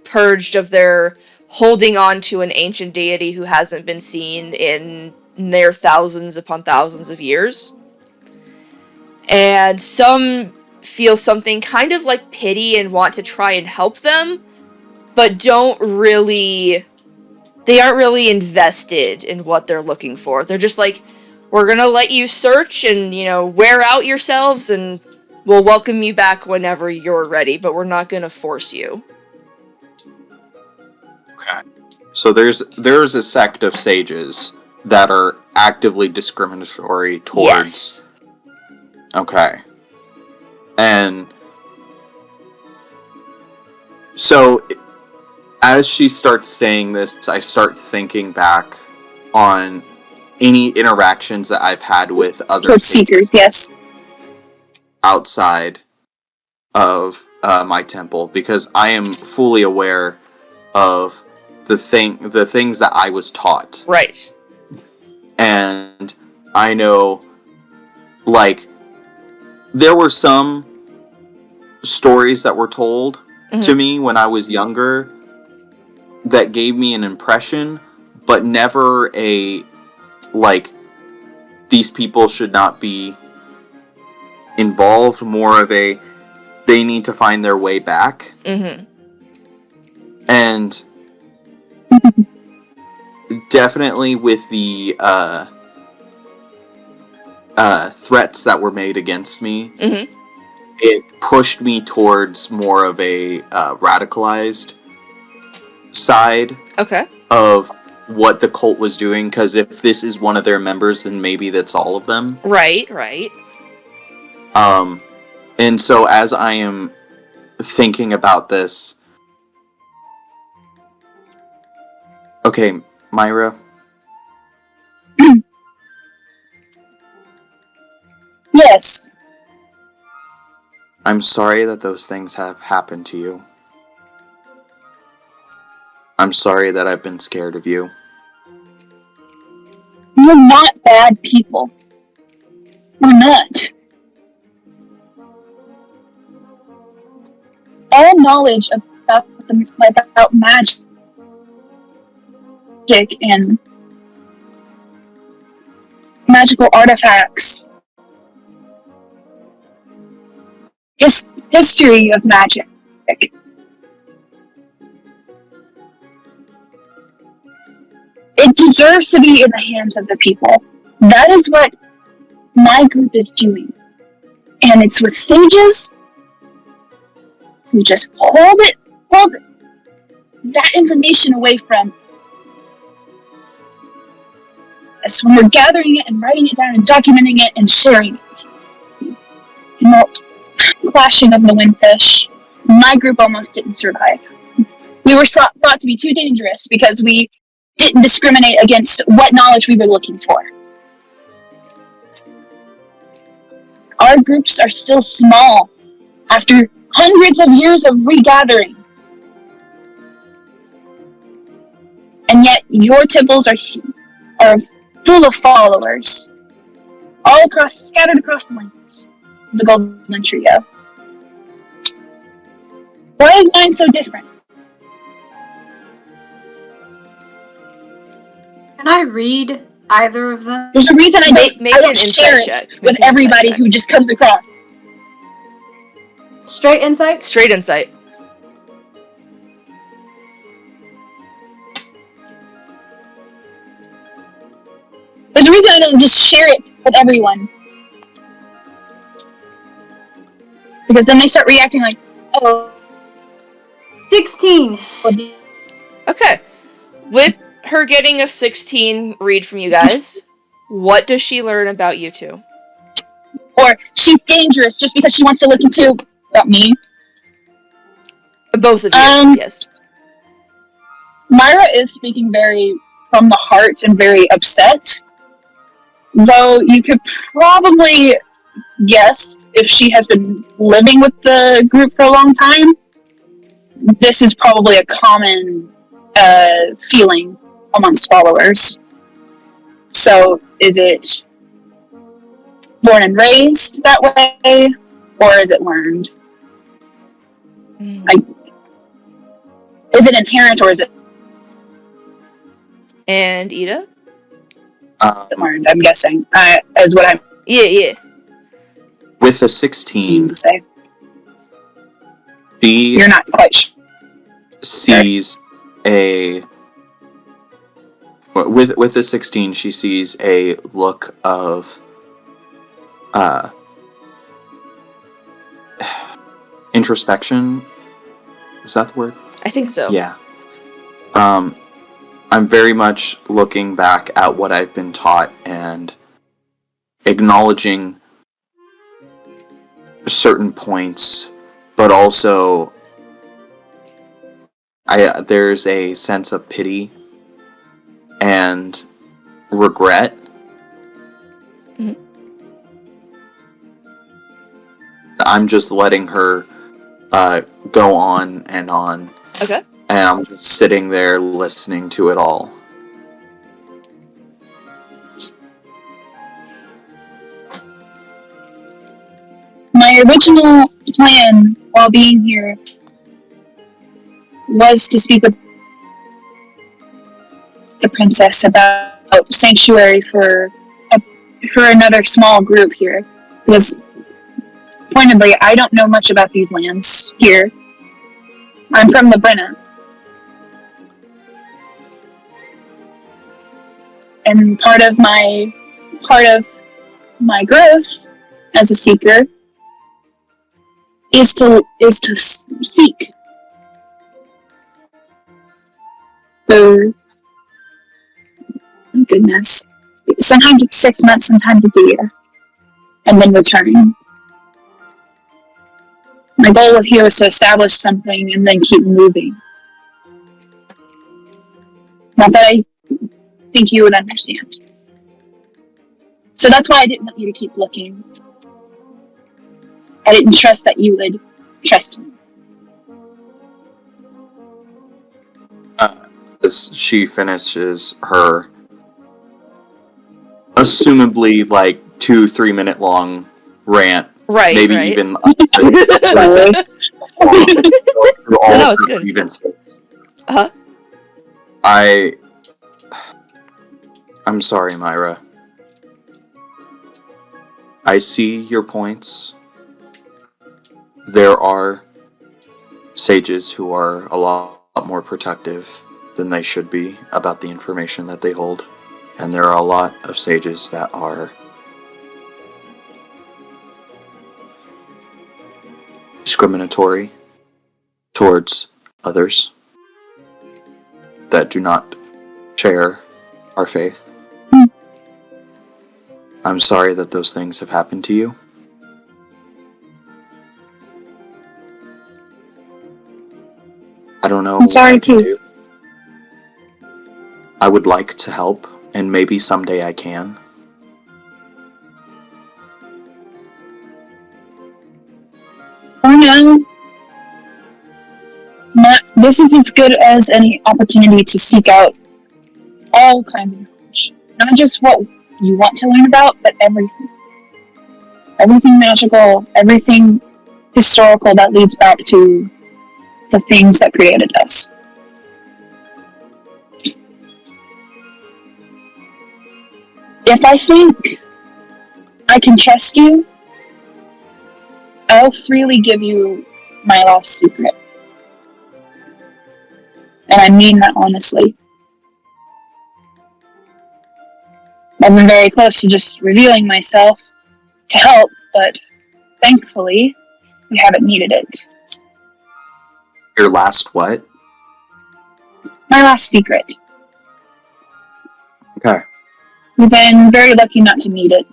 purged of their holding on to an ancient deity who hasn't been seen in near thousands upon thousands of years. And some feel something kind of like pity and want to try and help them, but they aren't really invested in what they're looking for. They're just we're gonna let you search and, wear out yourselves, and we'll welcome you back whenever you're ready, but we're not gonna force you. Okay. So there's a sect of sages that are actively discriminatory towards... Yes. Okay. And so as she starts saying this, I start thinking back on any interactions that I've had with other seekers, yes. outside of my temple, because I am fully aware of the things that I was taught. Right. And I know, there were some stories that were told to me when I was younger that gave me an impression, but never a, like, these people should not be involved, more of a, they need to find their way back. And definitely with the threats that were made against me, it pushed me towards more of a radicalized side of what the cult was doing, because if this is one of their members, then maybe that's all of them. Right. And so as I am thinking about this, okay, Myra? Yes. I'm sorry that those things have happened to you. I'm sorry that I've been scared of you. We're not bad people. We're not. All knowledge about magic and magical artifacts, history of magic, it deserves to be in the hands of the people. That is what my group is doing. And it's with sages who just hold that information away from us when we're gathering it and writing it down and documenting it and sharing it. In the clashing of the windfish, my group almost didn't survive. We were thought to be too dangerous because we didn't discriminate against what knowledge we were looking for. Our groups are still small after hundreds of years of regathering. And yet your temples are full of followers, scattered across the lands of the Golden Trio. Why is mine so different? Can I read either of them? There's a reason I Make don't an share insight it check. with everybody who just comes across. Straight insight? Straight insight. There's a reason I don't just share it with everyone. Because then they start reacting like, oh. 16. Okay. With her getting a 16 read from you guys, what does she learn about you two? Or she's dangerous just because she wants to look into about me. Both of you, yes. Myra is speaking very from the heart and very upset. Though you could probably guess if she has been living with the group for a long time, this is probably a common feeling amongst followers. So, is it born and raised that way, or is it learned? Is it inherent, or is it And Ida? learned? I'm guessing. Is what I'm. Yeah. With a 16, say. she You're not quite sure. sees a. With the 16, she sees a look of introspection. Is that the word? I think so. Yeah. I'm very much looking back at what I've been taught and acknowledging certain points, but also there's a sense of pity and regret. Mm-hmm. I'm just letting her go on and on. Okay. And I'm just sitting there listening to it all. My original plan while being here was to speak with the princess about sanctuary for another small group here. Because, pointedly, I don't know much about these lands here. I'm from the Brenna. And part of my growth as a seeker is to seek. So, oh goodness. Sometimes it's 6 months, sometimes it's a year. And then return. My goal with here is to establish something and then keep moving. Not that I think you would understand. So that's why I didn't want you to keep looking. I didn't trust that you would trust me. As she finishes her assumably 2-3 minute long rant, Right, maybe right. even Sorry. through all No, of it's her good. grievances. Uh-huh. I'm sorry, Myra. I see your points. There are sages who are a lot more protective than they should be about the information that they hold. And there are a lot of sages that are discriminatory towards others that do not share our faith. I'm sorry that those things have happened to you. I don't know. I'm sorry what I can too. do. I would like to help, and maybe someday I can. For now, this is as good as any opportunity to seek out all kinds of knowledge. Not just what you want to learn about, but everything. Everything magical, everything historical that leads back to the things that created us. If I think I can trust you, I'll freely give you my lost secret. And I mean that honestly. I've been very close to just revealing myself to help, but thankfully, we haven't needed it. Your last what? My last secret. Okay. We've been very lucky not to need it.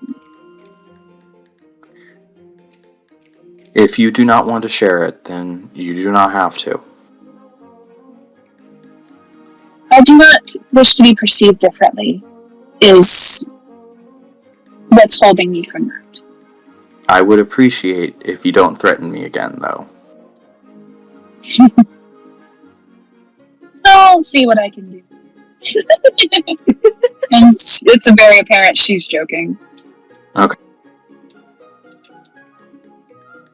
If you do not want to share it, then you do not have to. I do not wish to be perceived differently, is what's holding me from that. I would appreciate if you don't threaten me again, though. I'll see what I can do. And it's very apparent she's joking. Okay.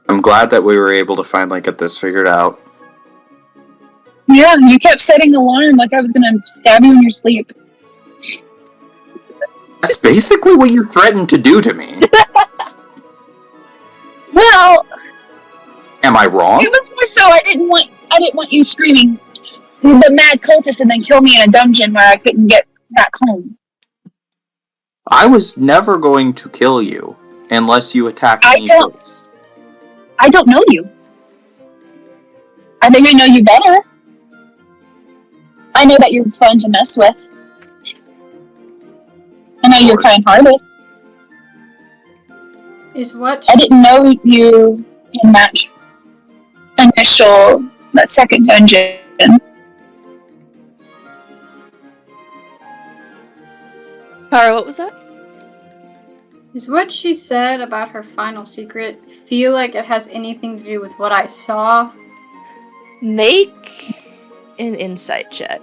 I'm glad that we were able to finally get this figured out. Yeah, you kept setting alarm like I was gonna stab you in your sleep. That's basically what you threatened to do to me. Well, Am I wrong? it was more so I didn't want you screaming the mad cultist and then kill me in a dungeon where I couldn't get back home. I was never going to kill you unless you attacked me first. I don't know you. I think I know you better. I know that you're fun to mess with. I know you're kind-hearted. Is what I didn't know you in that second dungeon. Cara, what was that? Is what she said about her final secret feel like it has anything to do with what I saw? Make an insight check.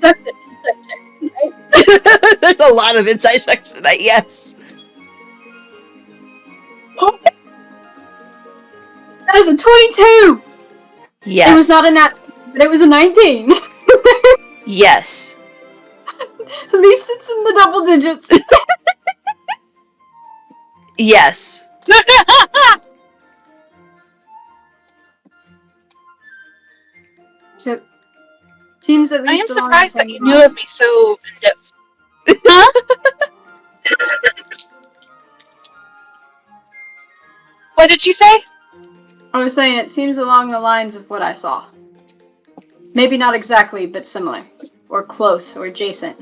That's an insight check tonight. There's a lot of insight checks tonight, yes. That is a 22! Yes. It was not a nat, but it was a 19. Yes. At least it's in the double digits. Yes. So, seems at I least am along surprised the that same you knew of me lines. so in depth. Huh? What did you say? I was saying it seems along the lines of what I saw. Maybe not exactly, but similar. Or close, or adjacent.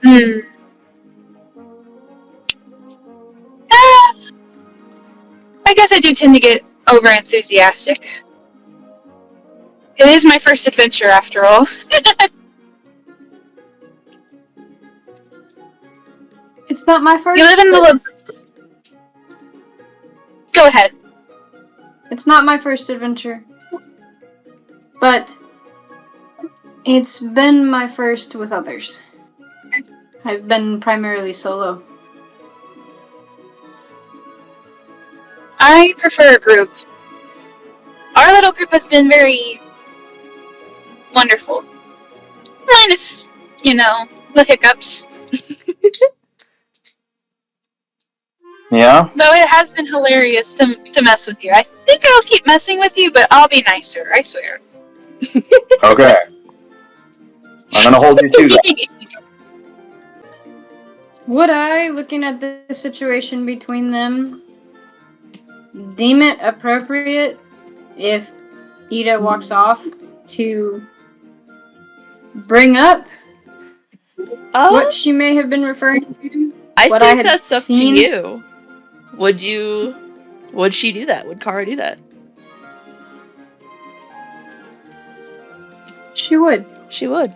Hmm. I guess I do tend to get over enthusiastic. It is my first adventure, after all. It's not my first. You live in the. Go ahead. It's not my first adventure. But it's been my first with others. I've been primarily solo. I prefer a group. Our little group has been very wonderful. Minus, the hiccups. Yeah? Though it has been hilarious to mess with you. I think I'll keep messing with you, but I'll be nicer, I swear. Okay. I'm gonna hold you to that. Would I, looking at the situation between them, deem it appropriate if Ida walks off to bring up what she may have been referring to? I what think had that's up seen? to you. Would she do that? Would Cara do that? She would. She would.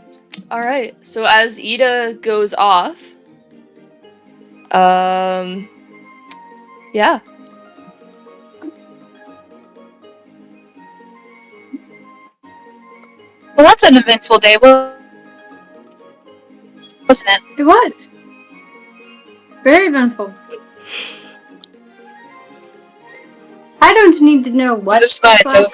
Alright, so as Ida goes off, yeah. Well, that's an eventful day, wasn't it? It was. Very eventful. I don't need to know what. I'm just glad it's over.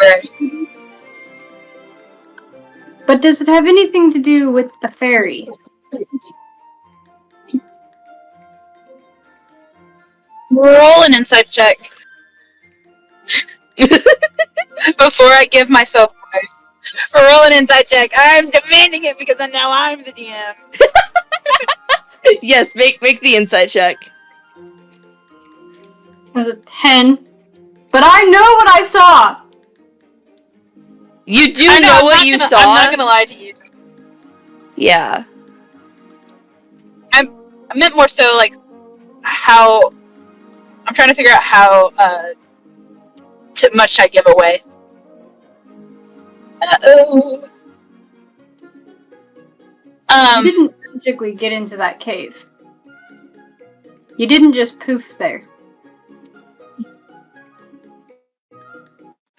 But does it have anything to do with the fairy? Roll an insight check. Before I give myself away. Roll an insight check. I'm demanding it because now I'm the DM. Yes, make the insight check. It was a 10. But I know what I saw! You do I know I'm what not you gonna- saw? I'm not gonna lie to you. Yeah. I meant more so like how I'm trying to figure out how much I give away. Uh-oh. You didn't magically get into that cave. You didn't just poof there.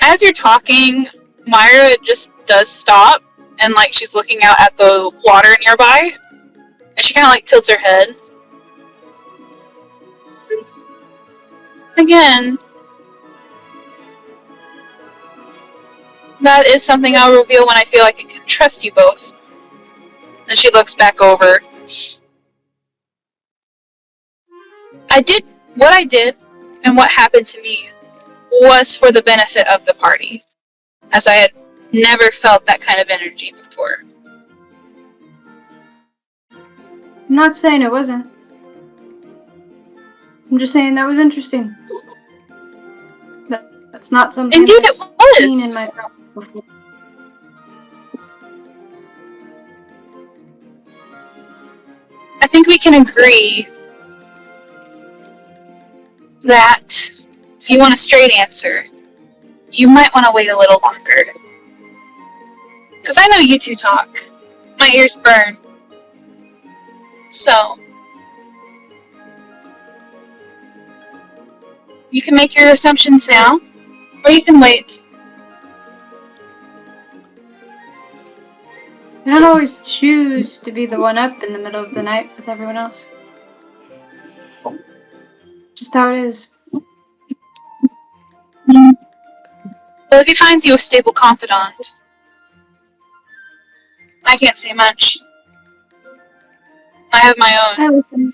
As you're talking, Myra just does stop and like she's looking out at the water nearby, and she kind of like tilts her head. Again, that is something I'll reveal when I feel like I can trust you both. And she looks back over. What I did and what happened to me was for the benefit of the party, as I had never felt that kind of energy before. I'm not saying it wasn't. I'm just saying that was interesting. That's not something Indeed I've it was! seen in my practice before. I think we can agree that if you want a straight answer, you might want to wait a little longer. Because I know you two talk. My ears burn. So, you can make your assumptions now, or you can wait. I don't always choose to be the one up in the middle of the night with everyone else. Just how it is. Well, if he finds you a stable confidant, I can't say much. I have my own.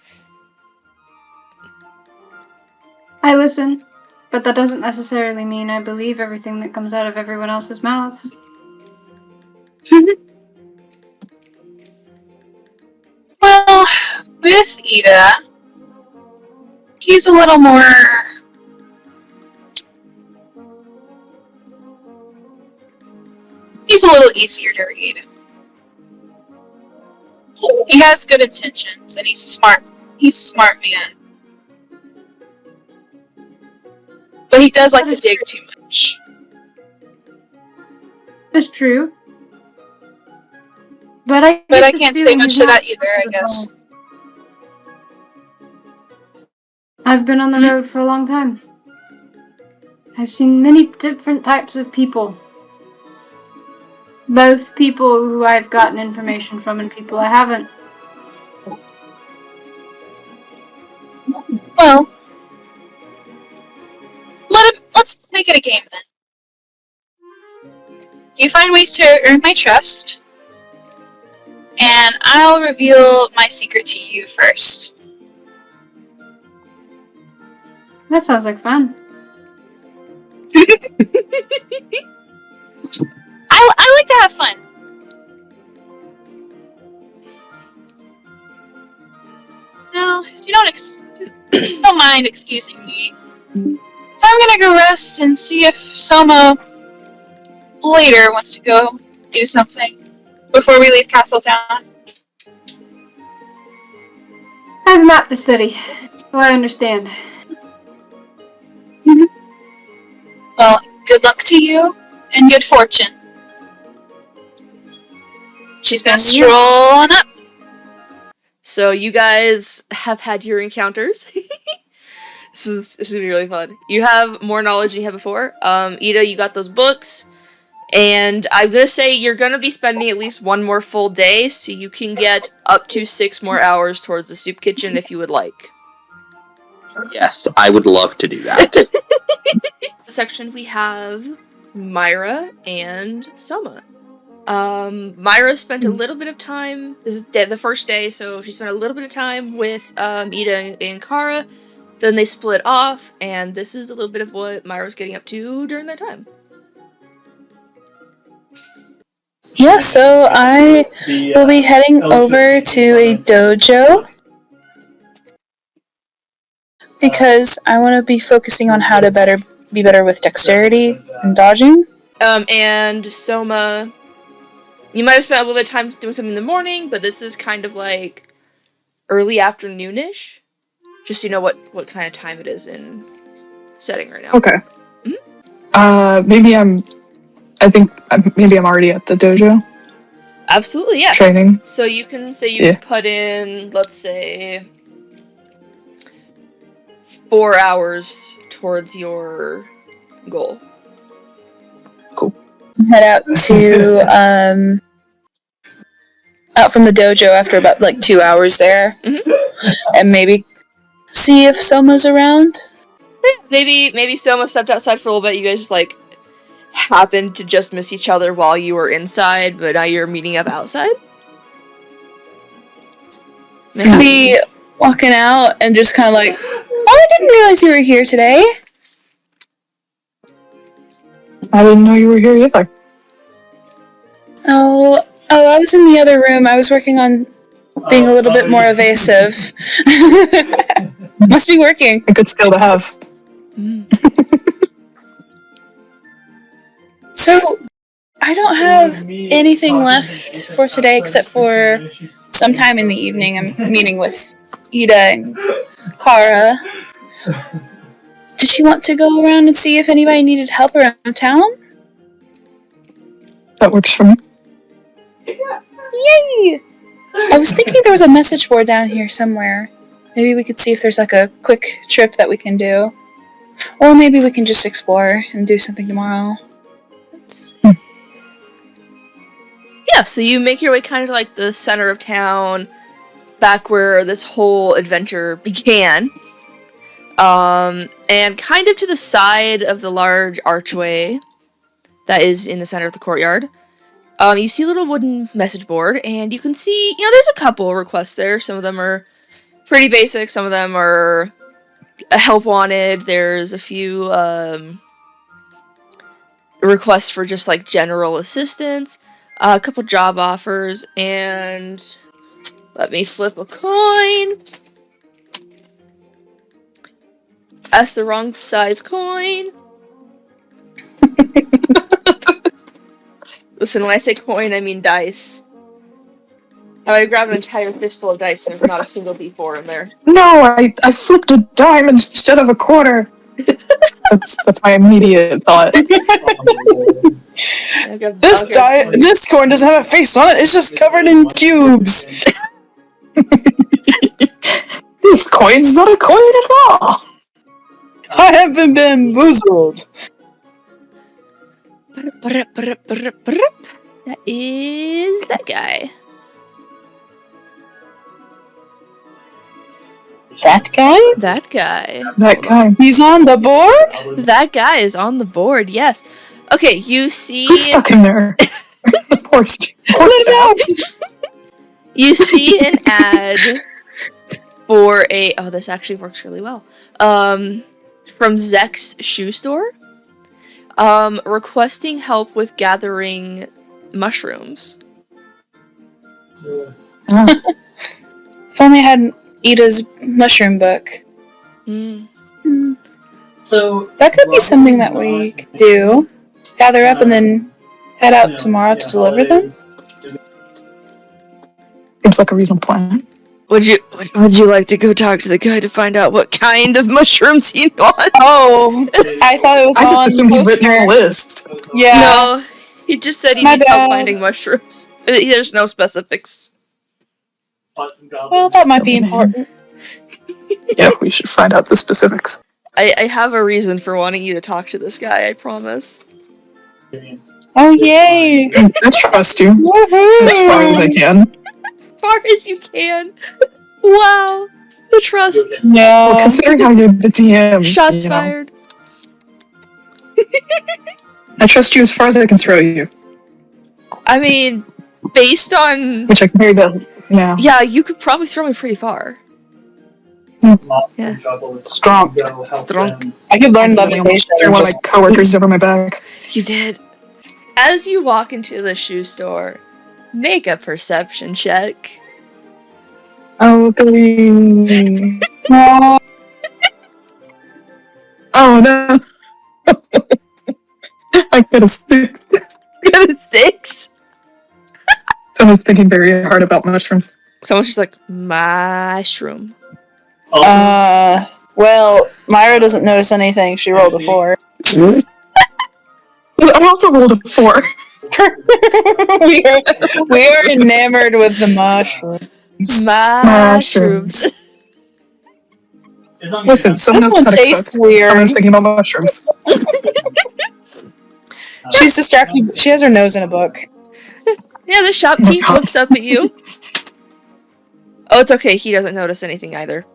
I listen, but that doesn't necessarily mean I believe everything that comes out of everyone else's mouths. Well, with Ida, he's a little more... He's a little easier to read. He has good intentions, and he's smart. He's a smart man. But he does like to dig too much. That's true. But I can't say much to that either, I guess. I've been on the road for a long time. I've seen many different types of people. Both people who I've gotten information from and people I haven't. Well, let's make it a game then. You find ways to earn my trust, and I'll reveal my secret to you first. That sounds like fun. I like to have fun. Now, if you don't mind excusing me, I'm gonna go rest and see if Soma later wants to go do something before we leave Castletown. I've mapped the city, so I understand. Well, good luck to you, and good fortune. She's gonna stroll on up. So you guys have had your encounters. This is gonna be really fun. You have more knowledge than you had before. Ida, you got those books. And I'm gonna say you're gonna be spending at least one more full day, so you can get up to 6 more hours towards the soup kitchen if you would like. Yes, I would love to do that. Section we have Myra and Soma. Myra spent a little bit of time, this is the first day, so she spent a little bit of time with Ida and Cara, then they split off, and this is a little bit of what Myra's getting up to during that time. Yeah, so I will be heading over to a dojo because I want to be focusing on how to be better with dexterity and dodging. And Soma, you might have spent a little bit of time doing something in the morning, but this is kind of like early afternoonish. Just so you know what kind of time it is in setting right now. Okay. Maybe I'm already at the dojo. Absolutely, yeah. Training. So you can say you've put in, let's say, 4 hours towards your goal. Cool. Head out to out from the dojo after about 2 hours there, and maybe see if Soma's around. Maybe Soma stepped outside for a little bit. You guys just happened to just miss each other while you were inside, but now you're meeting up outside. Could be walking out and just kind of oh, I didn't realize you were here today. I didn't know you were here either. Oh, I was in the other room. I was working on being a little bit more evasive. Must be working. A good skill to have. So, I don't have anything left for today except for sometime in the evening I'm meeting with Ida and Cara. Did you want to go around and see if anybody needed help around town? That works for me. Yay! I was thinking there was a message board down here somewhere. Maybe we could see if there's a quick trip that we can do. Or maybe we can just explore and do something tomorrow. Yeah, so you make your way kind of the center of town, back where this whole adventure began. And kind of to the side of the large archway that is in the center of the courtyard, you see a little wooden message board, and you can see, there's a couple requests there. Some of them are pretty basic, some of them are help wanted. There's a few requests for just like general assistance, a couple job offers, and let me flip a coin. That's the wrong size coin. Listen, when I say coin, I mean dice. How I grabbed an entire fistful of dice and there's not a single D4 in there. No, I flipped a dime instead of a quarter. That's my immediate thought. This coin doesn't have a face on it. It's just covered in cubes. This coin's not a coin at all. I have been bamboozled. That is that guy. That guy? That guy. That guy. He's on the board? That guy is on the board, yes. Okay, you see... Who's stuck in there? Poor Let You see an ad for a... Oh, this actually works really well. From Zek's shoe store. Requesting help with gathering mushrooms. If only I hadn't Ida's mushroom book. So That could be something that we could do. Gather up and then head out tomorrow to deliver them. Seems like a reasonable plan. Would you like to go talk to the guy to find out what kind of mushrooms he wants? Oh, I thought it was I all just on the assumed he'd written a poster. list. Yeah. No, he just said he My needs help bad. finding mushrooms. There's no specifics. Well, that might be important. Yeah, we should find out the specifics. I have a reason for wanting you to talk to this guy, I promise. Oh, yay! I trust you as far as I can. As far as you can. Wow. The trust. Well, No. considering how you're the DM, Shots you know, fired. I trust you as far as I can throw you, I mean, based on... which I can hear that. Yeah. Yeah, you could probably throw me pretty far. Yeah. Strong. Strong. I could learn I almost levitation. threw one of my coworkers over my back. You did. As you walk into the shoe store, make a perception check. Oh, 3. No. Oh, no. I got a 6. You got a 6? I was thinking very hard about mushrooms. Someone's just like, mushroom. Well, Myra doesn't notice anything. She rolled a 4. I also rolled a 4. we are enamored with the mushrooms. Mushrooms. Listen, someone This knows one how to tastes cook. weird. Someone's thinking about mushrooms. She's distracted. She has her nose in a book. Yeah, the shopkeep looks up at you. Oh, it's okay. He doesn't notice anything either.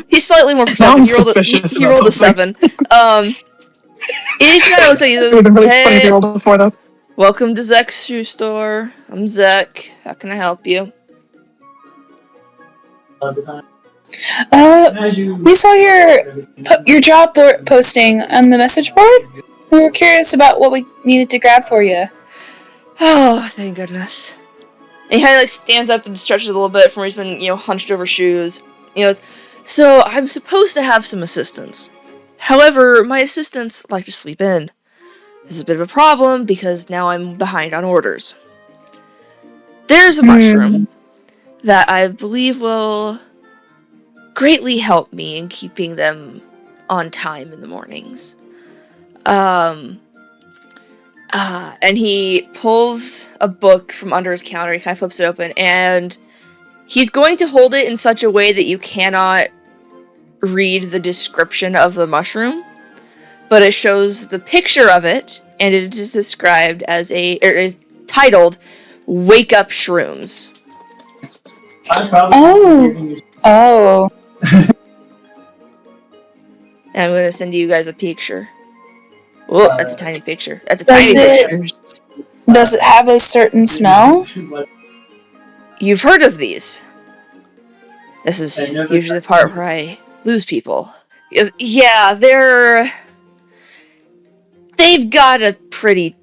He's slightly more Now I'm perceptive. suspicious He about rolled a something. 7. He kind of looks at you It would have and been says, really funny if hey, you rolled a 4, though. welcome to Zek's shoe store. I'm Zek. How can I help you? We saw your job posting on the message board. We were curious about what we needed to grab for you. Oh, thank goodness. And he kind of like stands up and stretches a little bit from where he's been, hunched over shoes. He goes, so I'm supposed to have some assistants. However, my assistants like to sleep in. This is a bit of a problem because now I'm behind on orders. There's a mushroom that I believe will greatly help me in keeping them on time in the mornings. And he pulls a book from under his counter, he kind of flips it open, and he's going to hold it in such a way that you cannot read the description of the mushroom, but it shows the picture of it, and it is described as is titled, Wake Up Shrooms. Oh. And I'm gonna send you guys a picture. Oh, that's a tiny picture. That's a Does tiny it- picture. Does it have a certain smell? You've heard of these. This is usually the part where I lose people. Yeah, they've got a pretty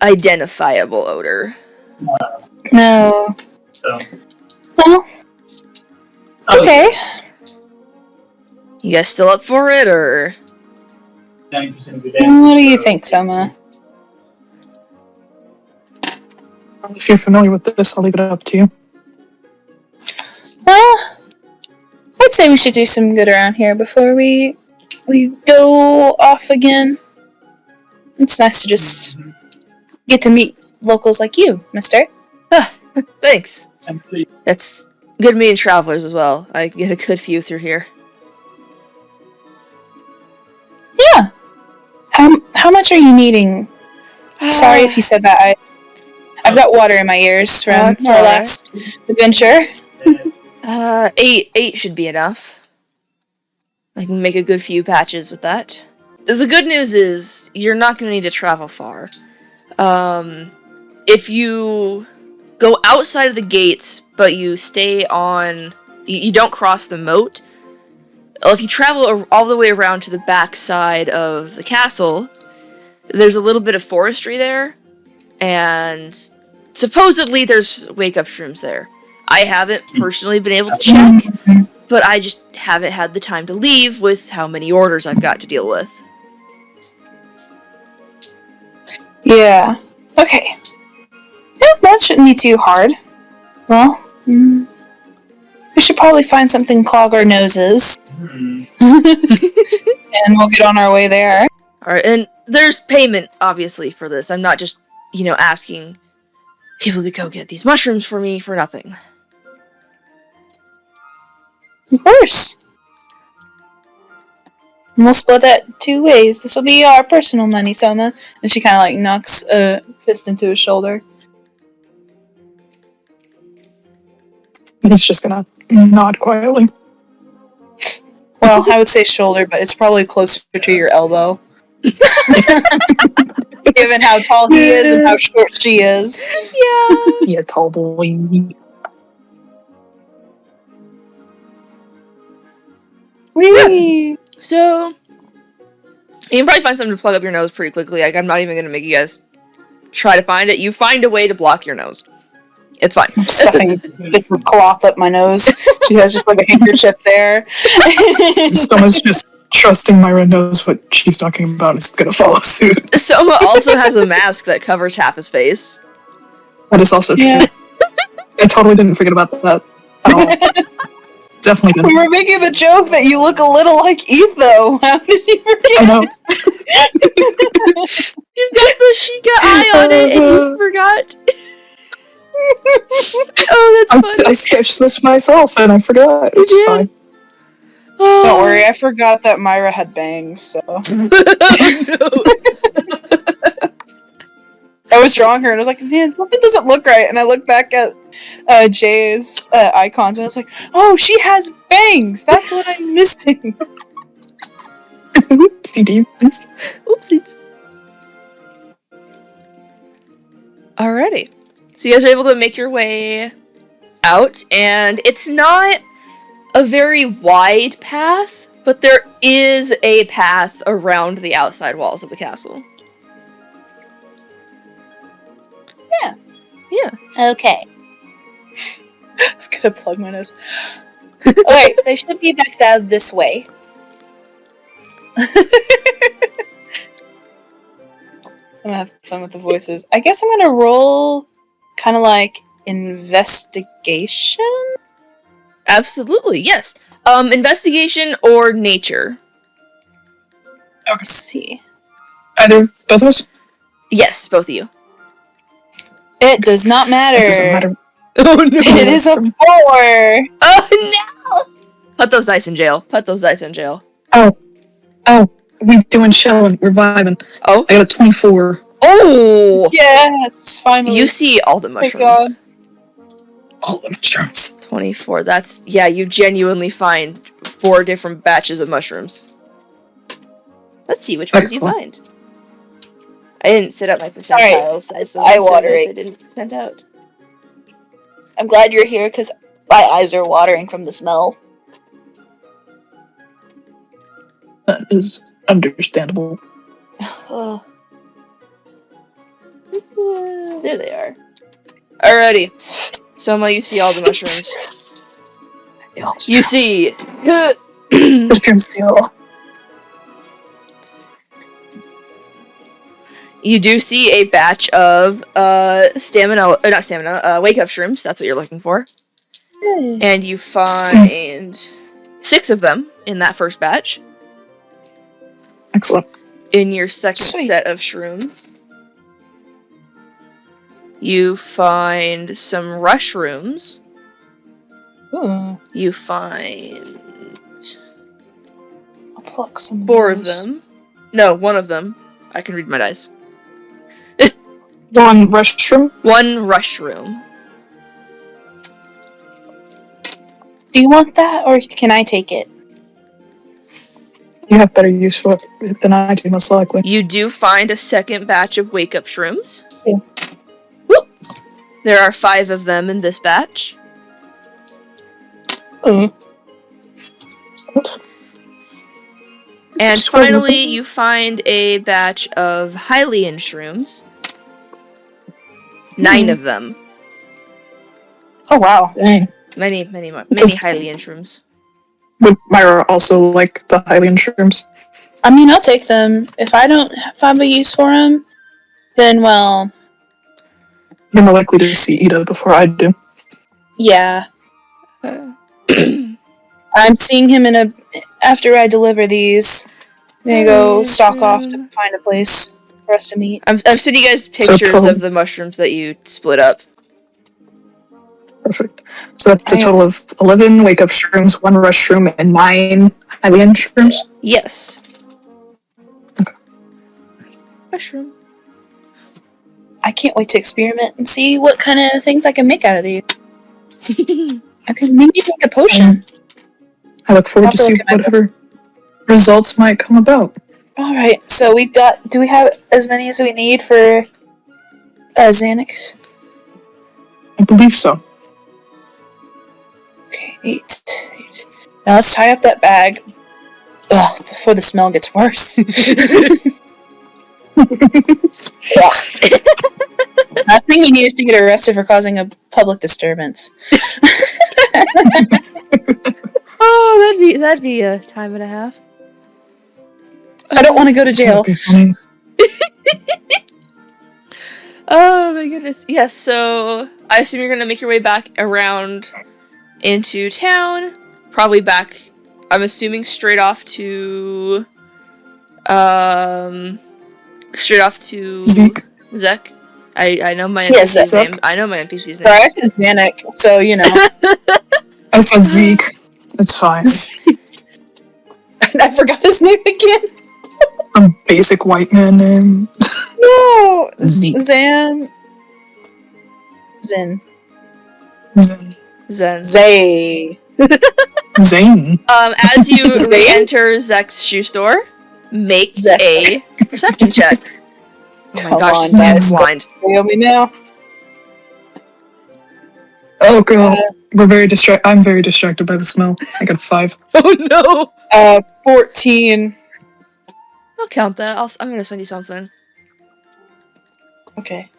identifiable odor. No. Well. Okay. You guys still up for it, or? What do you think, Soma? If you're familiar with this, I'll leave it up to you. Well, I'd say we should do some good around here before we go off again. It's nice to just get to meet locals like you, mister. Thanks. That's good meeting travelers as well. I get a good view through here. Yeah. How much are you needing? Sorry if you said that. I've got water in my ears from That's our all right. last adventure. 8 should be enough. I can make a good few patches with that. The good news is you're not going to need to travel far. If you go outside of the gates, but you stay on, you don't cross the moat. If you travel all the way around to the back side of the castle, there's a little bit of forestry there, and supposedly there's wake-up shrooms there. I haven't personally been able to check, but I just haven't had the time to leave with how many orders I've got to deal with. Yeah. Okay. Yeah, that shouldn't be too hard. Well, we should probably find something to clog our noses. And we'll get on our way there. Alright, and there's payment, obviously, for this. I'm not just, asking people to go get these mushrooms for me for nothing. Of course. And we'll split that 2 ways. This will be our personal money, Soma. And she kind of knocks a fist into his shoulder. He's just gonna nod quietly. Well, I would say shoulder, but it's probably closer to your elbow. Given how tall he is and how short she is. Yeah. Yeah, tall boy. Whee! So, you can probably find something to plug up your nose pretty quickly. I'm not even going to make you guys try to find it. You find a way to block your nose. It's fine. I'm stuffing bits of cloth up my nose. She has just a handkerchief there. Soma's just trusting Myra knows what she's talking about. Is gonna follow suit. Soma also has a mask that covers half his face. That is also true. Yeah. I totally didn't forget about that at all. Definitely We didn't. were making the joke that you look a little like Etho. How did you forget? I know. You've got the Shiekah eye on it and you forgot. Oh, that's funny. I sketched this myself and I forgot. It's did? fine. Oh. Don't worry, I forgot that Myra had bangs, so. No. I was drawing her and I was like, man, something doesn't look right. And I looked back at Jaye's icons and I was like, oh, she has bangs. That's what I'm missing. CD. Oopsies. Alrighty. So you guys are able to make your way out, and it's not a very wide path, but there is a path around the outside walls of the castle. Yeah. Yeah. Okay. I'm gonna plug my nose. Alright, they should be back out this way. I'm gonna have fun with the voices. I guess I'm gonna roll kind of like investigation? Absolutely, yes. Investigation or nature. Let's see. Either both of us? Yes, both of you. It does not matter. It doesn't matter. Oh no! It is a 4! Oh no! Put those dice in jail. Put those dice in jail. Oh, we doing chillin'. We're vibing. Oh? I got a 24. Oh! Yes, finally. You see all the Thank mushrooms. all the mushrooms. 24. That's, yeah, you genuinely find 4 different batches of mushrooms. Let's see which ones you Excellent. find. I didn't set up my percentiles. Alright, as the ones eye-watering. I didn't send out. I'm glad you're here because my eyes are watering from the smell. That is understandable. There they are. Alrighty. Soma, you see all the mushrooms. You see... Mushroom seal. You do see a batch of wake up shrooms. That's what you're looking for. And you find 6 of them in that first batch. Excellent. In your second Sweet. set of shrooms, you find some rush rooms. Ooh, You find I'll pluck some 4 of those. them. No, 1 of them. I can read my dice. One mushroom. 1 rush room. Do you want that, or can I take it? You have better use for it than I do, most likely. You do find a second batch of wake up shrooms. Yeah. Whoop. There are 5 of them in this batch. Ooh. And finally, you find a batch of Hylian shrooms. 9 of them. Oh wow. Dang. Many Just- Hylian shrooms. Would Myra also like the Hylian shrooms? I mean, I'll take them. If I don't have a use for them, then well, You're more likely to see Ida before I do. yeah. Uh, I'm seeing him after I deliver these. I'm gonna go stalk off to find a place for us to meet. I'm sending you guys pictures of the mushrooms that you split up. Perfect. So that's a total of 11 wake up shrooms, 1 rush shroom, and 9 Hylian shrooms. Yes. Okay. Mushroom. I can't wait to experiment and see what kind of things I can make out of these. I could maybe make a potion. I look forward I'll to have to see look at my whatever results might come about. Alright, so do we have as many as we need for Xanax? I believe so. Okay, 8. Now let's tie up that bag. Ugh, before the smell gets worse. Last thing we need is to get arrested for causing a public disturbance. Oh, that'd be a time and a half. I don't want to go to jail. That'd be funny. Oh my goodness. Yes, so I assume you're gonna make your way back around into town. Probably back, I'm assuming straight off to Zeke. Zek. I know my Yeah, NPC's Zek. name. I know my NPC's name. Sorry, I said Xanax, so you know. I said Zeke. It's fine. I forgot his name again. A basic white man name. No, Zeke. Zen. Zen. Zen. Zay. Zane. As you Zane? re-enter Zek's shoe store, make Zek. a perception check. Oh my Come gosh, on, this man is guys. blind. Fail me now. Oh girl, I'm very distracted by the smell. I got a 5. Oh no! 14. I'll count that. I'm gonna send you something. Okay.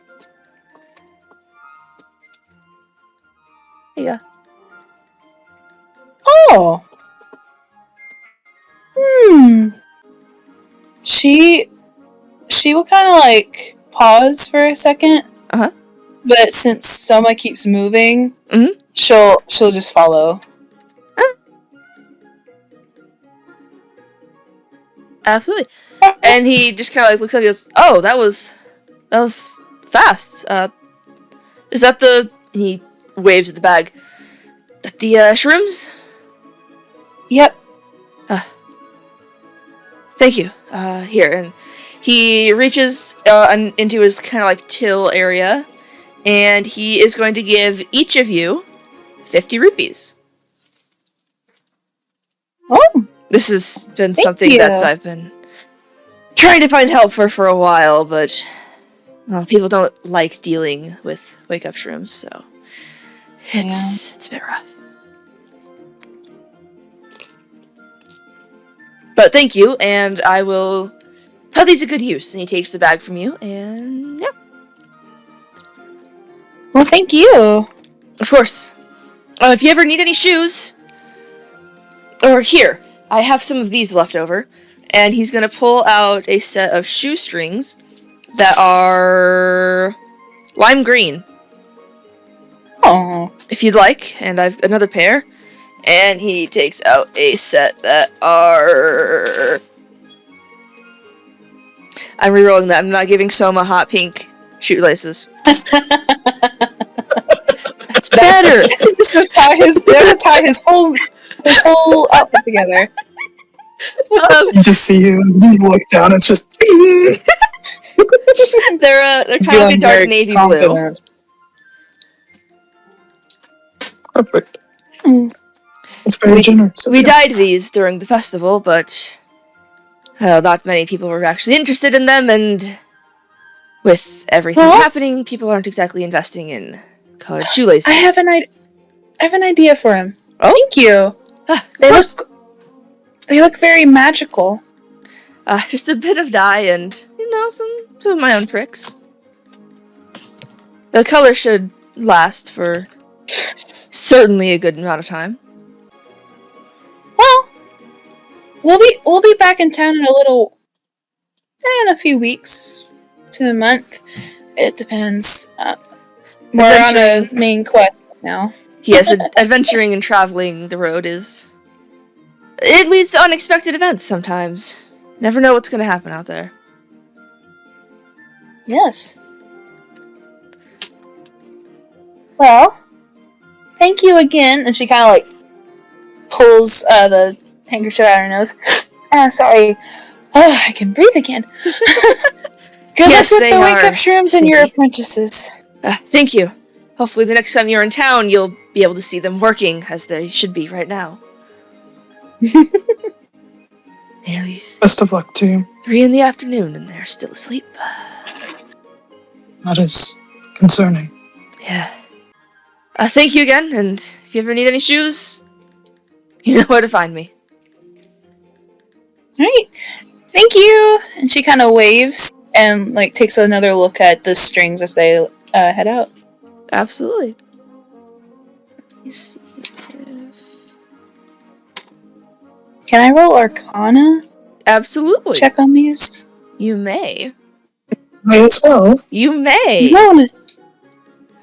Yeah. Oh. She will kind of like pause for a second. Uh-huh. But since Soma keeps moving, Mhm. she'll just follow. Absolutely. And he just kind of like looks up and goes, "Oh, that was fast. Is that the?" He waves at the bag. That the shrooms? Yep. Thank you. Here, and he reaches into his kind of like till area, and he is going to give each of you 50 rupees. Oh, This has been Thank something you. that I've been trying to find help for a while, but people don't like dealing with wake-up shrooms, so it's a bit rough. But thank you, and I will put these to good use. And he takes the bag from you, and yeah. well, thank you. Of course. If you ever need any shoes, or here, I have some of these left over, and he's gonna pull out a set of shoestrings that are lime green, Oh, if you'd like, and I've another pair, and he takes out a set that are... I'm rerolling that. I'm not giving Soma hot pink shoelaces. That's better! just gonna tie his whole outfit together. You just see him, he looks down, it's just... They're kind of Feeling a dark very navy blue. confident. Perfect. Mm. It's very generous. We dyed these during the festival, but not many people were actually interested in them, and with everything happening, people aren't exactly investing in colored shoelaces. I have an idea for him. Oh? Thank you. They look very magical. Just a bit of dye and, some of my own tricks. The color should last for certainly a good amount of time. Well, we'll be back in town in a few weeks to a month. It depends. We're on a main quest now. Yes, adventuring and traveling the road it leads to unexpected events sometimes. Never know what's going to happen out there. Yes. Well, thank you again. And she kind of pulls the handkerchief out of her nose. Sorry. I can breathe again. Good luck with the wake-up shrooms and your apprentices. Thank you. Hopefully the next time you're in town, you'll be able to see them working as they should be right now. Nearly Best of luck to you. 3 in the afternoon and they're still asleep. That is concerning. Yeah. Thank you again, and if you ever need any shoes, you know where to find me. Alright. Thank you! And she kind of waves and takes another look at the strings as they head out. Absolutely. Let me see if... Can I roll Arcana? Absolutely. Check on these? You may. May as well. You may.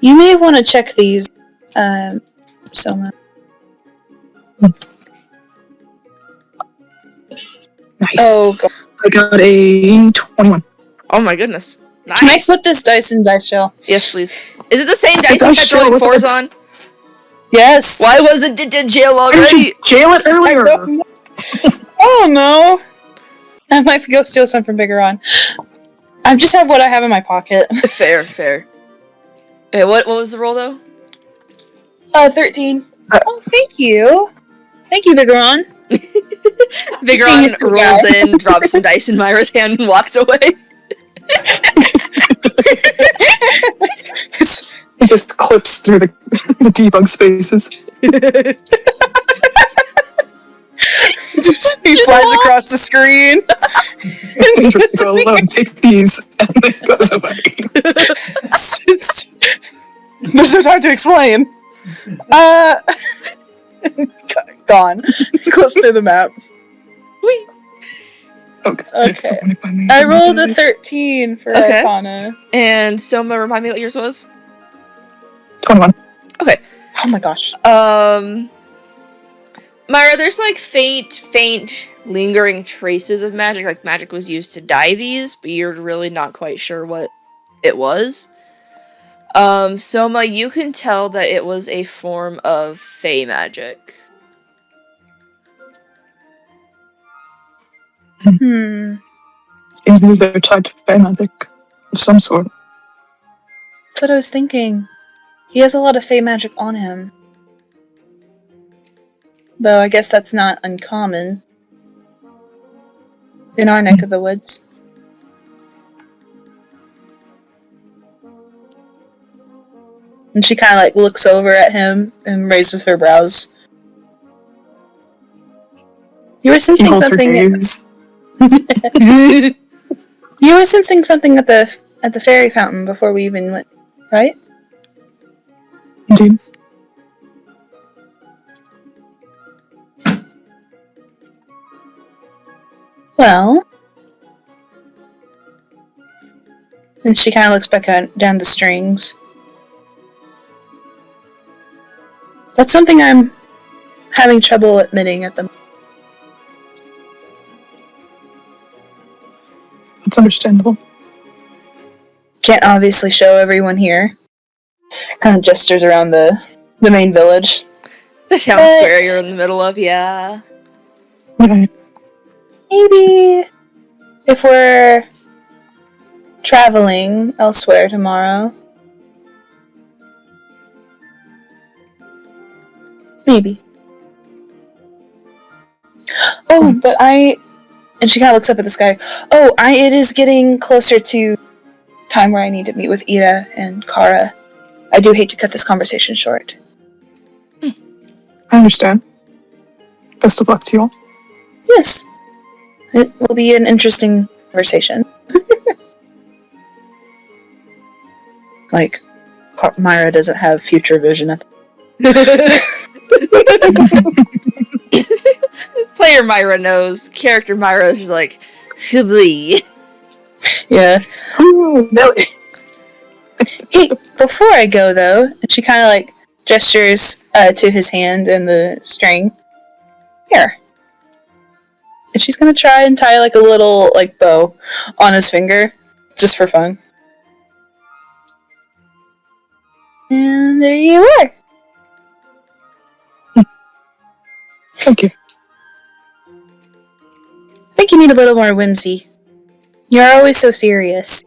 You may want to check these, Soma. Nice. Oh, God. I got a 21. Oh my goodness. Nice. Can I put this dice in dice shell? Yes, please. Is it the same dice you dice kept shell rolling with fours the- on? Yes! Why was it did jail Why did already? you jail it earlier? Oh no! I might go steal some from Biggoron. I just have what I have in my pocket. Fair. Okay, what was the roll though? 13. Oh, thank you. Thank you, Biggoron. Biggoron rolls in, drops some dice in Myra's hand, and walks away. He just clips through the debug spaces. He flies across the screen. Just go alone, take these, and then goes away. There's no time to explain. Gone. Clips through the map. Whee! Okay. I rolled a 13 for Arcana. And Soma, remind me what yours was? 21. Okay. Oh my gosh. Myra, there's faint, lingering traces of magic. Like magic was used to dye these, but you're really not quite sure what it was. Soma, you can tell that it was a form of fey magic. Seems these are tied to fey magic of some sort. That's what I was thinking. He has a lot of fey magic on him. though I guess that's not uncommon in our neck of the woods. And she kind of like looks over at him and raises her brows. You were He sensing holds her something. gaze. You were sensing something at the fairy fountain before we even went, right? Indeed. Well, and she kind of looks back down the strings. That's something I'm having trouble admitting at the moment. It's understandable. Can't obviously show everyone here. Kind of gestures around the main village. The town But- square you're in the middle of, yeah. Right. Maybe if we're traveling elsewhere tomorrow. Maybe. Oh, but and she kind of looks up at the sky. Oh, it is getting closer to time where I need to meet with Ida and Cara. I do hate to cut this conversation short. I understand. Best of luck to you all. Yes. It will be an interesting conversation. Like, Myra doesn't have future vision at Player Myra knows. Character Myra is just like, "Hlee." Yeah. Ooh, no. Hey, before I go though, and she kind of like gestures to his hand and the string. Here. And she's gonna try and tie like a little like bow on his finger, just for fun. And there you are. Thank you. I think you need a little more whimsy. You're always so serious.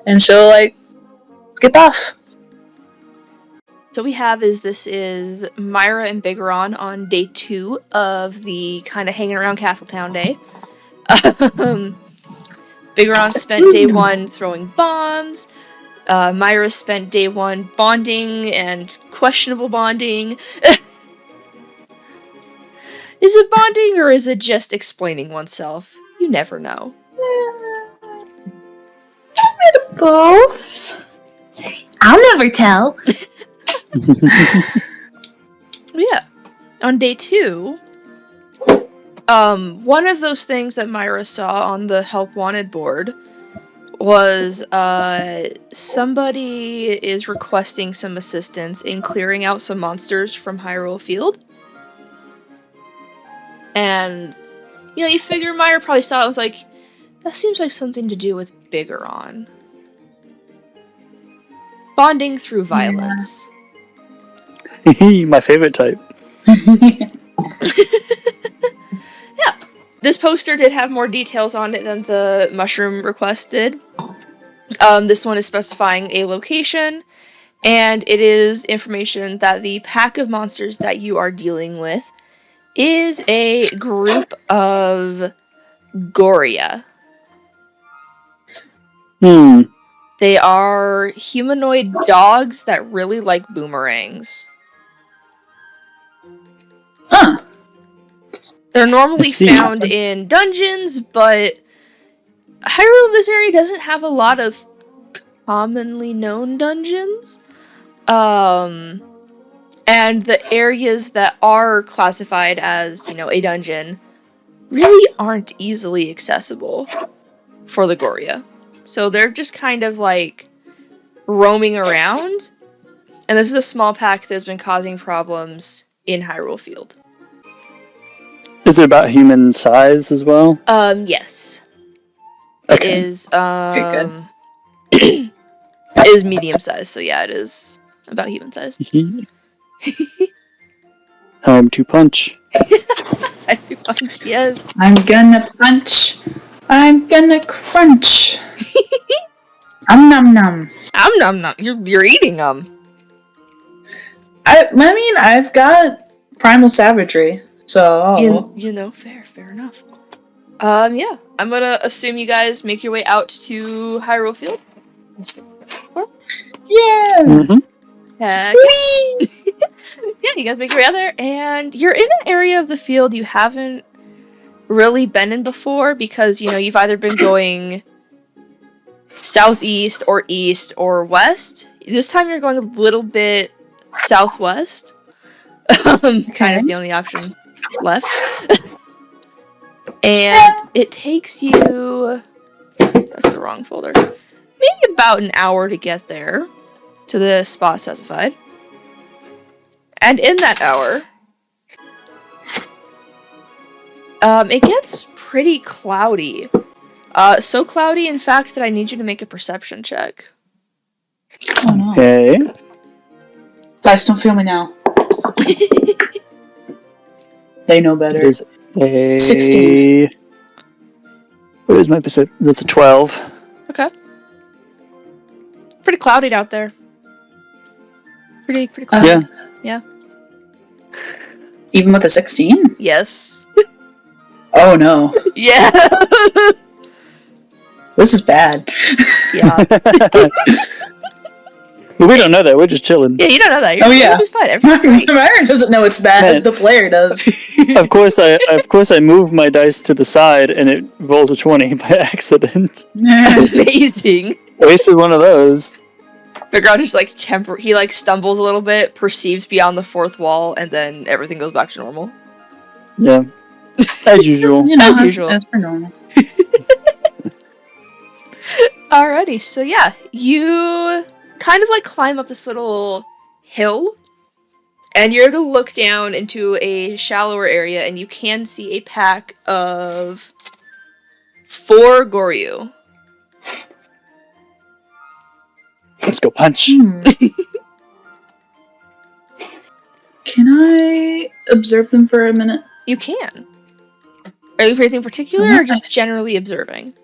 And she'll like skip off. So we have this is Myra and Biggoron on day 2 of the kind of hanging around Castletown day. Biggoron spent day 1 throwing bombs. Myra spent day 1 bonding and questionable bonding. Is it bonding or is it just explaining oneself? You never know. Both. I'll never tell. Yeah. On day 2, one of those things that Myra saw on the help wanted board was somebody is requesting some assistance in clearing out some monsters from Hyrule Field. And, you know, you figure Myra probably saw it and was like, that seems like something to do with Biggoron. Bonding through violence. My favorite type. Yeah. This poster did have more details on it than the mushroom request did. This one is specifying a location, and it is information that the pack of monsters that you are dealing with is a group of Goria. They are humanoid dogs that really like boomerangs. Huh. They're normally I see. found in dungeons, but Hyrule, this area doesn't have a lot of commonly known dungeons. And the areas that are classified as, you know, a dungeon really aren't easily accessible for the Goria. So they're just kind of like roaming around. And this is a small pack that's been causing problems in Hyrule Field. Is it about human size as well? Yes. It Okay. is, good. it is medium sized, so yeah, it is about human sized. Time to punch. Yes. I'm gonna punch. I'm gonna crunch. Nom nom. You're eating them. I mean, I've got primal savagery. So Fair enough. Yeah, I'm gonna assume you guys make your way out to Hyrule Field. yeah. Mm-hmm. Heck yeah, you guys make your way out there, and you're in an area of the field you haven't really been in before because, you've either been going southeast or east or west. This time you're going a little bit southwest. Kind of the only option left. And it takes you... That's the wrong folder. Maybe about an hour to get there. To the spot specified. And in that hour... it gets pretty cloudy. So cloudy, in fact, that I need you to make a perception check. Oh no. Okay. Guys, don't feel me now. They know better. It is a 16. What is my perception? That's a 12. Okay. Pretty cloudy out there. Pretty cloudy. Yeah. Yeah. Even with a 16? Yes. Oh no. Yeah. This is bad. Yeah. But we don't know that. We're just chilling. Yeah, you don't know that. It's fine. Myra doesn't know it's bad. Man. The player does. Of course, I move my dice to the side, and it rolls a 20 by accident. Amazing. Wasted one of those. Biggoron just he stumbles a little bit, perceives beyond the fourth wall, and then everything goes back to normal. Yeah. As usual. As usual. As per normal. Alrighty, so yeah, you kind of climb up this little hill, and you're able to look down into a shallower area, and you can see a pack of 4 Goryu. Let's go punch. Can I observe them for a minute? You can. Are you for anything particular, or just generally observing?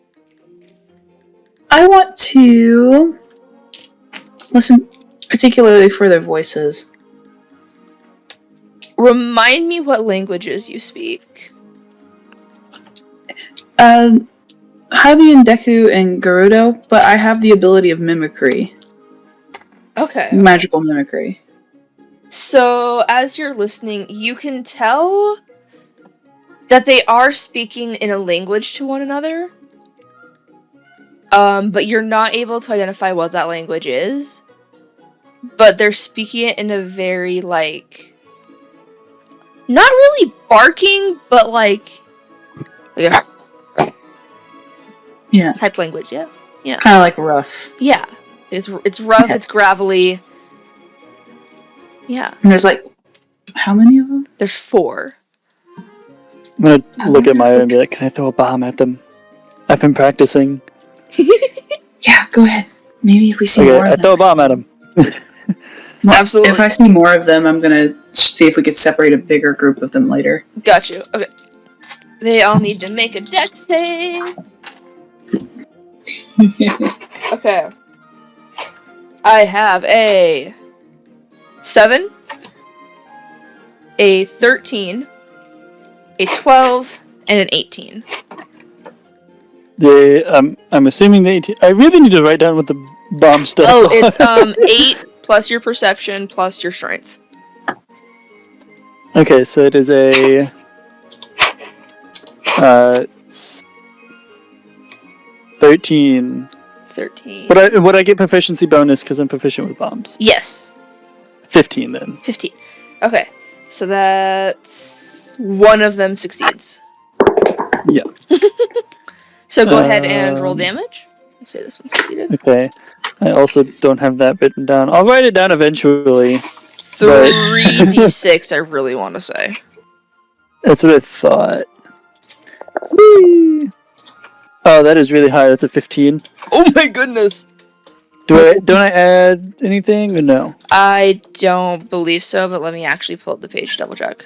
I want to listen particularly for their voices. Remind me what languages you speak. Hylian, Deku, and Gerudo, but I have the ability of mimicry. Okay. Magical mimicry. So, as you're listening, you can tell that they are speaking in a language to one another. But you're not able to identify what that language is. But they're speaking it in a very, not really barking, but yeah. Type language, yeah. Yeah. Kind of like rough. Yeah. It's rough, it's gravelly. Yeah. And there's how many of them? There's 4. I'm gonna look at Myra and be like, can I throw a bomb at them? I've been practicing. Yeah, go ahead. Maybe if we see more of them. I throw a bomb at them. Absolutely. If I see more of them, I'm gonna see if we could separate a bigger group of them later. Got you. Okay. They all need to make a dex save. Okay. I have a 7, a 13, a 12, and an 18. I'm assuming the 18. I really need to write down what the bomb stats Oh, are. it's 8 plus your perception plus your strength. Okay, so it is a 13. 13. Would I get proficiency bonus because I'm proficient with bombs? Yes. 15 then. 15. Okay. So that's one of them succeeds. Yeah. So go ahead and roll damage. I'll say this one succeeded. Okay. I also don't have that written down. I'll write it down eventually. 3d6, I really want to say. That's what I thought. Whee! Oh, that is really high. That's a 15. Oh my goodness! Don't I add anything or no? I don't believe so, but let me actually pull up the page to double check.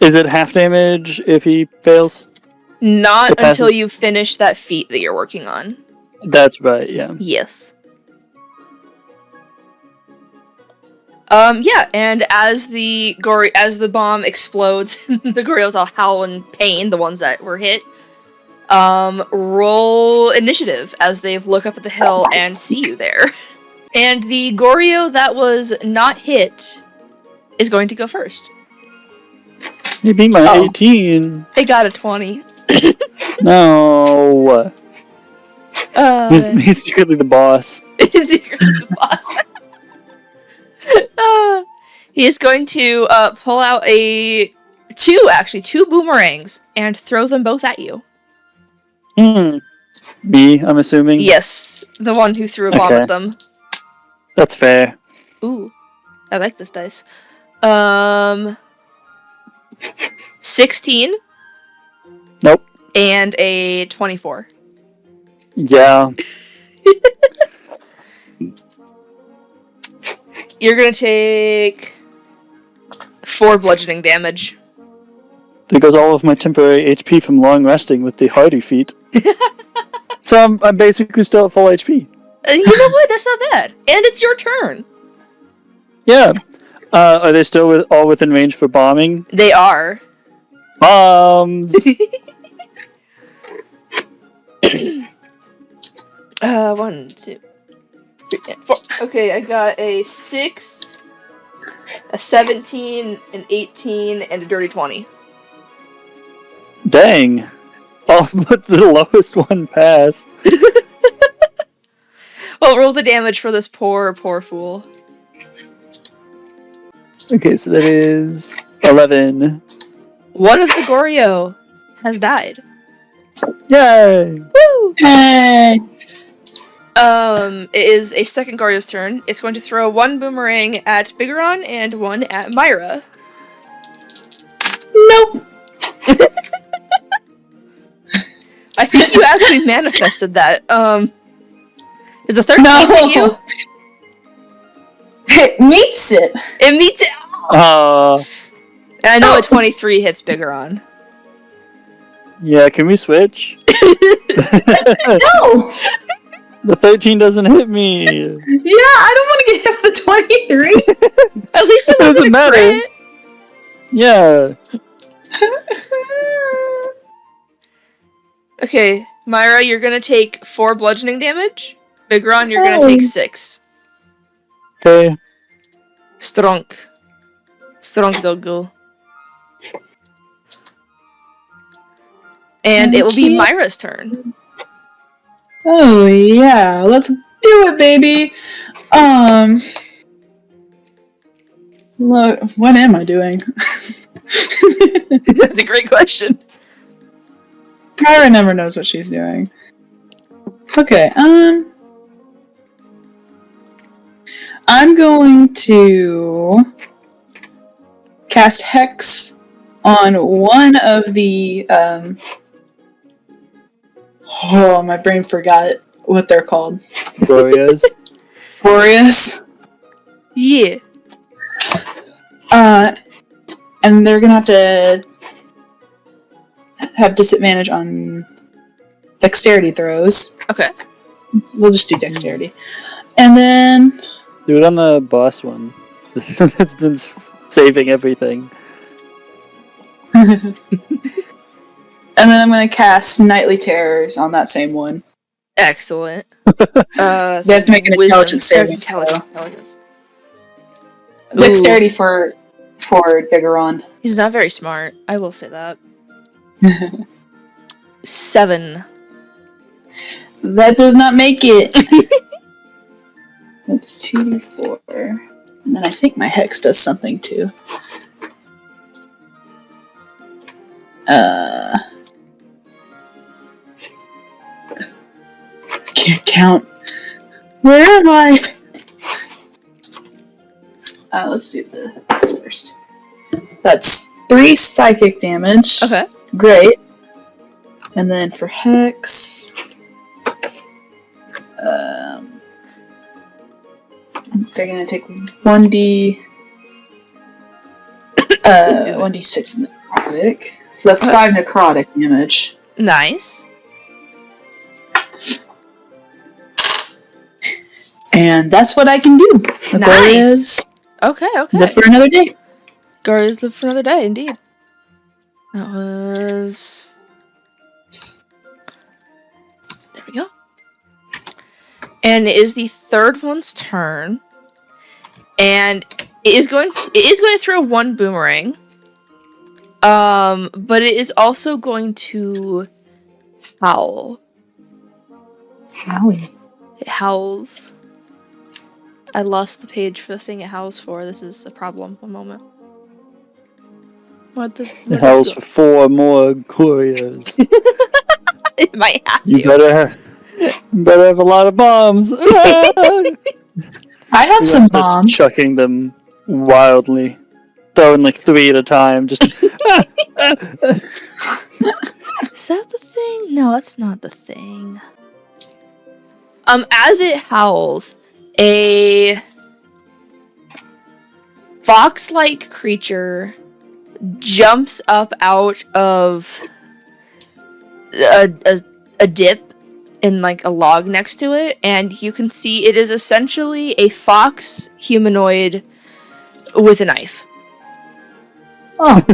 Is it half damage if he fails? Not until you finish that feat that you're working on. That's right, yeah. Yes. Yeah, and as the bomb explodes, the Gorios all howl in pain, the ones that were hit. Roll initiative as they look up at the hill and see you there. And the Goryo that was not hit is going to go first. You beat my 18. They got a 20. No. He's secretly the boss. He is going to pull out two boomerangs and throw them both at you. Me, I'm assuming? Yes, the one who threw a bomb at them. That's fair. Ooh, I like this dice. 16. Nope. And a 24. Yeah. You're gonna take 4 bludgeoning damage. There goes all of my temporary HP from long resting with the hardy feat. So I'm basically still at full HP. You know what? That's not bad. And it's your turn. Yeah. Are they still all within range for bombing? They are. Bombs! 1, 2, 3, 4. Okay, I got a 6, a 17, an 18, and a dirty 20. Dang. Oh, but the lowest one passed. Well, roll the damage for this poor fool. Okay, so that is 11. One of the Goryo has died. Yay! Woo! Hey. It is a second Goryo's turn. It's going to throw 1 boomerang at Biggoron and 1 at Myra. Nope. I think you actually manifested that. Is the 13 hit you? It meets it. It meets it. And I know a 23 hits Biggoron. Yeah, can we switch? No. The 13 doesn't hit me. Yeah, I don't want to get hit the 23. At least it doesn't matter. Crit. Yeah. Okay, Myra, you're gonna take 4 bludgeoning damage. Biggoron, you're gonna take 6. Okay. Strong doggo. And it will be Myra's turn. Oh yeah, let's do it, baby. Look, what am I doing? That's a great question. Cara never knows what she's doing. Okay, I'm going to cast Hex on one of the, oh, my brain forgot what they're called. Glorious. Glorious. Yeah. And they're gonna have disadvantage on dexterity throws. Okay. We'll just do dexterity. And then... Do it on the boss one. It's been saving everything. And then I'm going to cast Nightly Terrors on that same one. Excellent. They have to make an intelligence saving. Intelligence. Dexterity for Biggoron. He's not very smart. I will say that. 7. That does not make it. That's 2d4. And then I think my Hex does something too. Can't count. Where am I? Let's do this first. That's 3 psychic damage. Okay. Great. And then for Hex... they're gonna take 1d... 1d6 necrotic. So that's 5 necrotic damage. Nice. And that's what I can do. Nice. Okay. Live for another day. Gargoyles live for another day, indeed. That was... There we go. And it is the third one's turn. And it is going to throw one boomerang. But it is also going to howl. Howie. It howls. I lost the page for the thing it howls for. This is a problem. One moment. It howls for 4 more Curios. It might have to. You better have a lot of bombs. I have some bombs. Chucking them wildly. Throwing like 3 at a time. Just. Is that the thing? No, that's not the thing. As it howls, a fox-like creature jumps up out of a dip in like a log next to it, and you can see it is essentially a fox humanoid with a knife. Oh.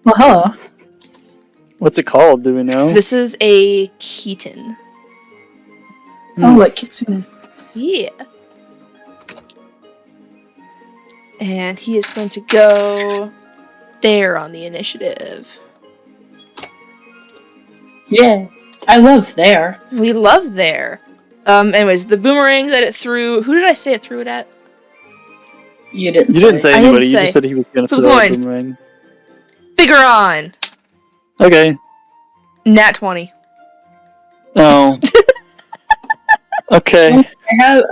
Well, hello. What's it called? Do we know? This is a Keaton. Oh, like Kitsune. Yeah. And he is going to go there on the initiative. Yeah. I love there. We love there. Anyways, the boomerang that it threw... Who did I say it threw it at? You didn't You didn't say I didn't anybody. You say. just said he was going to Flip throw a a coin. boomerang. Biggoron! Okay. Nat 20. Oh. Okay.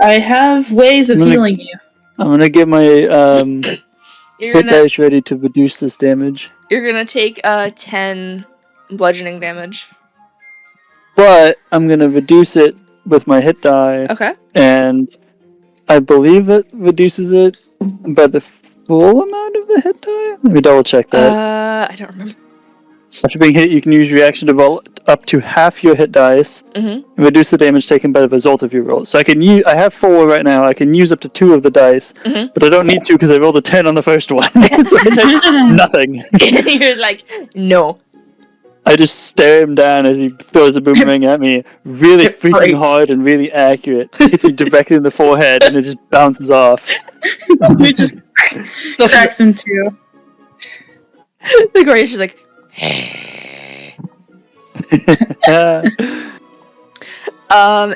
I have ways of healing you. I'm gonna get my You're hit gonna dice ready to reduce this damage. you're gonna take 10 bludgeoning damage. But I'm gonna reduce it with my hit die. Okay. And I believe that reduces it by the full amount of the hit die? Let me double check that. I don't remember. After being hit, you can use reaction to roll up to half your hit dice and reduce the damage taken by the result of your roll. So I have 4 right now. I can use up to 2 of the dice, but I don't need to because I rolled a 10 on the first one. So I take nothing. You're like, no. I just stare him down as he throws a boomerang at me, really It freaking breaks. hard and really accurate. Hits me directly in the forehead and it just bounces off. It just cracks in 2. The Glorious is like,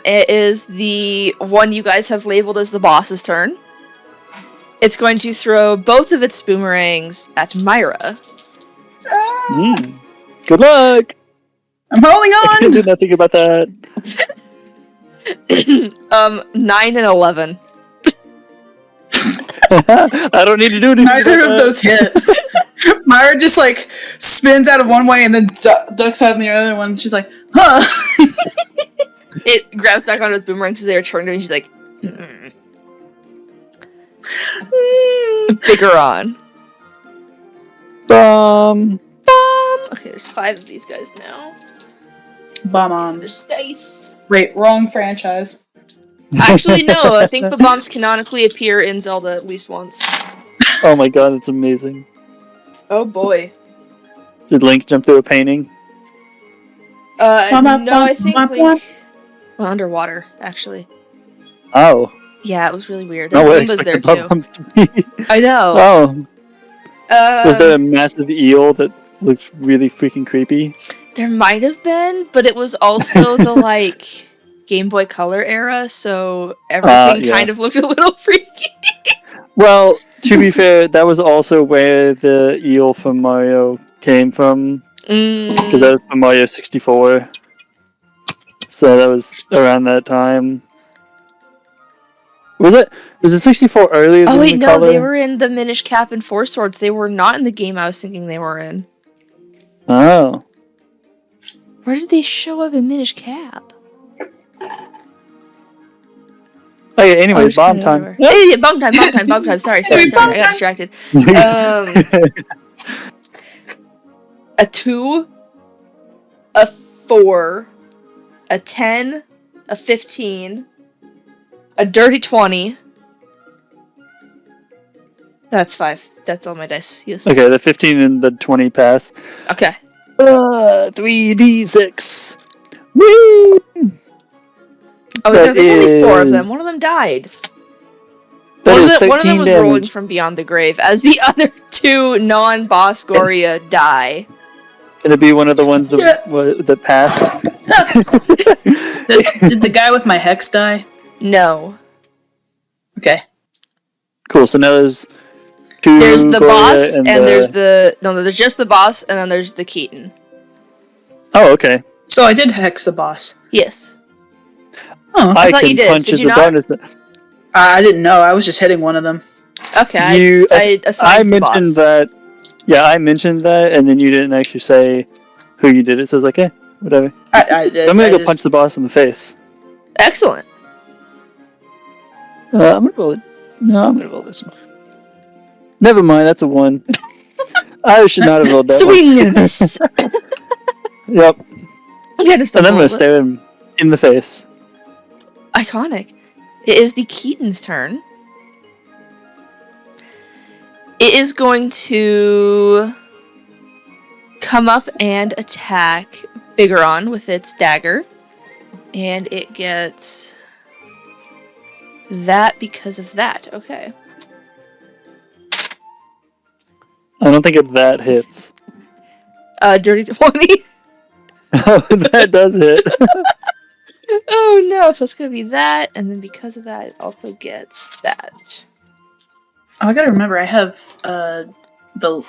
it is the one you guys have labeled as the boss's turn. It's going to throw both of its boomerangs at Myra. Good luck! I'm holding I can on! do nothing about that. 9 and 11. I don't need to do anything. Neither about of that. those hit. Myra just like spins out of one way and then ducks out in the other one. She's like, huh? It grabs back onto its boomerangs as they return to me, and she's like, Biggoron. Okay, there's 5 of these guys now. Bomb There's dice. Wait, wrong franchise. Actually, no, I think the bombs canonically appear in Zelda at least once. Oh my god, that's amazing. Oh boy. Did Link jump through a painting? No, I think Link... Well, underwater, actually. Oh. Yeah, it was really weird. No way, Goomba's there expected too. bumps to be. I know. Oh. Was there a massive eel that looked really freaking creepy? There might have been, but it was also the, like, Game Boy Color era, so everything kind of looked a little freaky. Well, to be fair, that was also where the eel from Mario came from. Because that was from Mario 64. So that was around that time. Was it 64 earlier than Oh wait, the no, color? they were in the Minish Cap and Four Swords. They were not in the game I was thinking they were in. Oh. Where did they show up in Minish Cap? Okay, anyway, bomb time. Yeah, bomb time. Sorry, I got distracted. A 2, a 4, a 10, a 15, a dirty 20, That's 5. That's all my dice. Yes. Okay, the 15 and the 20 pass. Okay. 3d6. Woo! Oh, That no, there's only 4 of them. is- One of them died. That is One of them 13 was rolling damage. from beyond the grave as the other 2 non-boss Goria die. Gonna be one of the ones that passed. Did the guy with my hex die? No. Okay. Cool, so now there's 2 There's the Goria boss, and there's the... No, there's just the boss, and then there's the Keaton. Oh, okay. So I did hex the boss. Yes. Oh, I thought can you did. punch Did as you a not? bonus. I didn't know. I was just hitting one of them. Okay, I I assigned the boss. mentioned that. Yeah, I mentioned that, and then you didn't actually say who you did it. So I was like, whatever. I did. I'm gonna I go just- punch the boss in the face. Excellent. I'm gonna roll it. No, I'm gonna roll this one. Never mind, that's a 1. I should not have rolled that Swing and a miss. one. Yep. Yeah, just And then I'm gonna double it. stare him in the face. Iconic. It is the Keaton's turn. It is going to come up and attack Biggoron with its dagger. And it gets that because of that. Okay. I don't think that hits. Dirty 20. Oh, that does hit. Oh no, so it's gonna be that, and then because of that, it also gets that. Oh, I gotta remember. I have the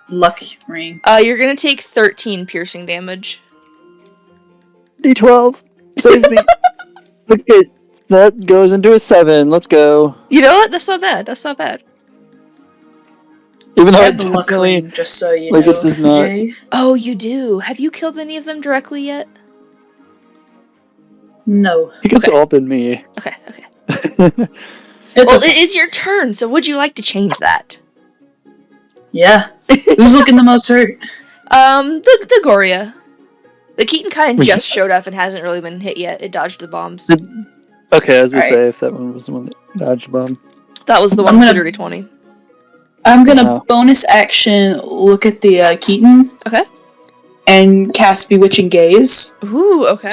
luck ring. You're gonna take 13 piercing damage. D12. Save me. Okay, that goes into a 7. Let's go. You know what? That's not bad. That's not bad. Even I though have the luck ring, just so you like know. it does not. Jay. Oh, you do. Have you killed any of them directly yet? No. He gets Okay. up in me. Okay, okay. It's Well, okay. it is your turn, so would you like to change that? Yeah. Who's looking the most hurt? The Goria. The Keaton kind of just showed up and hasn't really been hit yet. It dodged the bombs. Okay, I was gonna Alright. say if that one was the one that dodged the bomb. That was the one I'm with the gonna- dirty 20. I'm gonna Wow. bonus action look at the Keaton Okay. and cast Bewitching Gaze. Ooh, okay.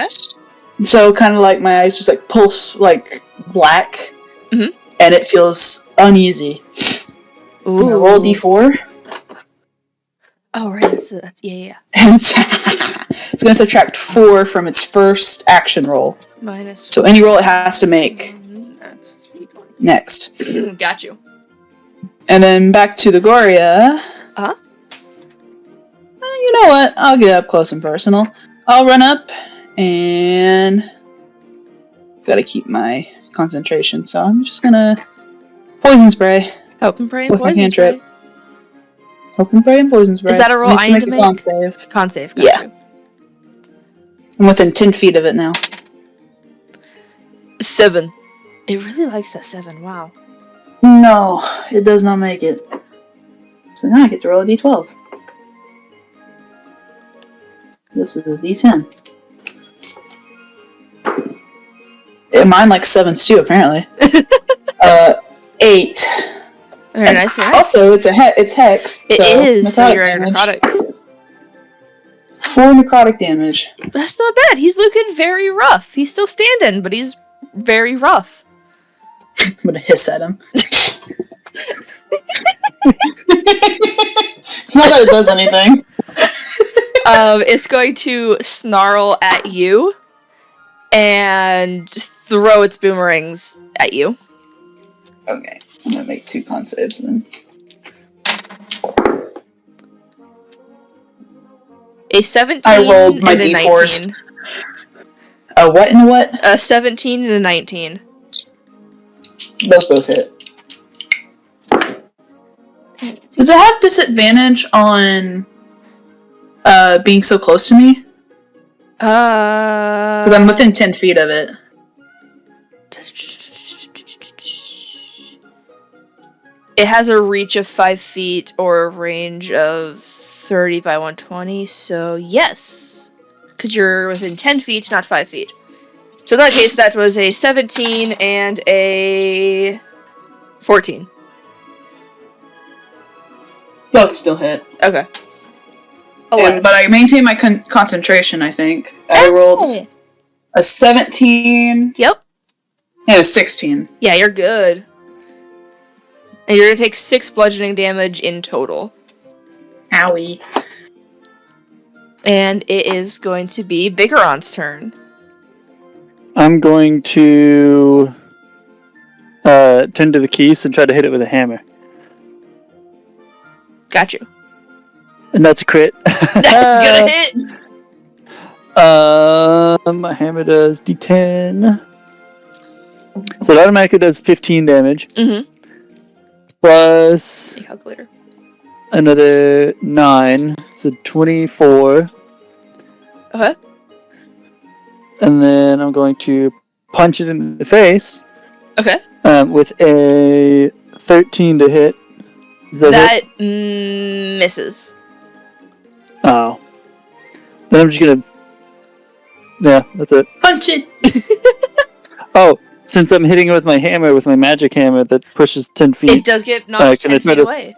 So kind of like my eyes just like pulse like black, Mhm. and it feels uneasy. I'm gonna roll a d4, Oh, right. That's yeah. and it's gonna subtract 4 from its first action roll. Minus. So any roll it has to make next. Got you. And then back to the Goria. Uh-huh. You know what? I'll get up close and personal. I'll run up and gotta keep my concentration. So I'm just gonna poison spray. Hope and pray and With my poison cantrip. spray. Hope and pray and poison spray. Is that a roll Needs I to need make to a make? con save. Con save. Got Yeah. you. I'm within 10 feet of it now. 7. It really likes that 7. Wow. No, it does not make it. So now I get to roll a d12. This is a d10. Mine like 7s too, apparently. 8. Very And nice. Very nice. Also, it's hex. It so is. So necrotic you're damage. necrotic. 4 necrotic damage. That's not bad. He's looking very rough. He's still standing, but he's very rough. I'm gonna hiss at him. Not that it does anything. It's going to snarl at you and throw its boomerangs at you. Okay, I'm gonna make 2 con saves then. A 17 I rolled my and a d4s. 19. A what and a what? A 17 and a 19. Those both hit. Does it have disadvantage on being so close to me? Because I'm within 10 feet of it. It has a reach of 5 feet or a range of 30 by 120, so yes. Because you're within 10 feet, not 5 feet. So in that case, that was a 17 and a 14. Both still hit. Okay. But I maintain my concentration, I think. I rolled a 17. Yep. And a 16. Yeah, you're good. And you're gonna take 6 bludgeoning damage in total. Owie. And it is going to be Biggoron's turn. I'm going to turn to the keys and try to hit it with a hammer. Got you. And that's a crit. That's gonna hit. My hammer does D10. So it automatically does 15 damage. Mm-hmm. Plus Calculator. another 9. So 24. Okay. And then I'm going to punch it in the face. Okay. With a 13 to hit. Is that hit? Misses. Oh. Then I'm just gonna... Yeah, that's it. Punch it! Oh, since I'm hitting it with my hammer, with my magic hammer that pushes 10 feet... It does get knocked 10 feet away.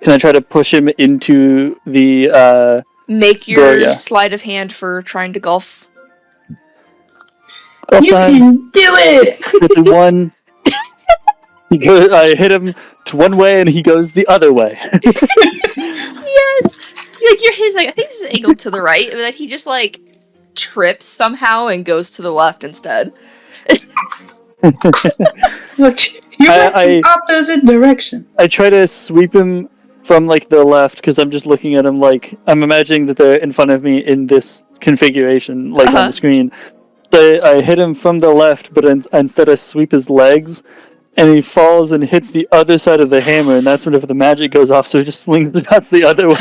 Can I try to push him into the, Make your sleight of hand for trying to golf. You can do it! It's one... I hit him to one way and he goes the other way. Yes! Like your head's like, I think this is angled to the right, but then he just like trips somehow and goes to the left instead. Look, you went the opposite direction. I try to sweep him from like the left because I'm just looking at him like I'm imagining that they're in front of me in this configuration, like on the screen. So I hit him from the left, but instead I sweep his legs, and he falls and hits the other side of the hammer, and that's whenever the magic goes off. So he just slings the nuts the other way.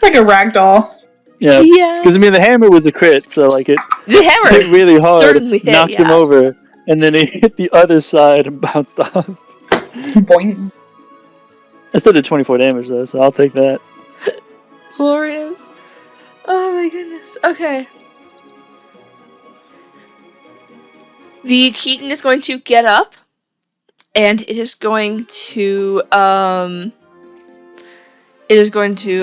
Like a ragdoll. Yeah. Because I mean the hammer was a crit, so like the hammer hit really hard, certainly hit, knocked him over, and then he hit the other side and bounced off. Boing. I still did 24 damage though, so I'll take that. Glorious. Oh my goodness. Okay. The Keaton is going to get up, and it is going to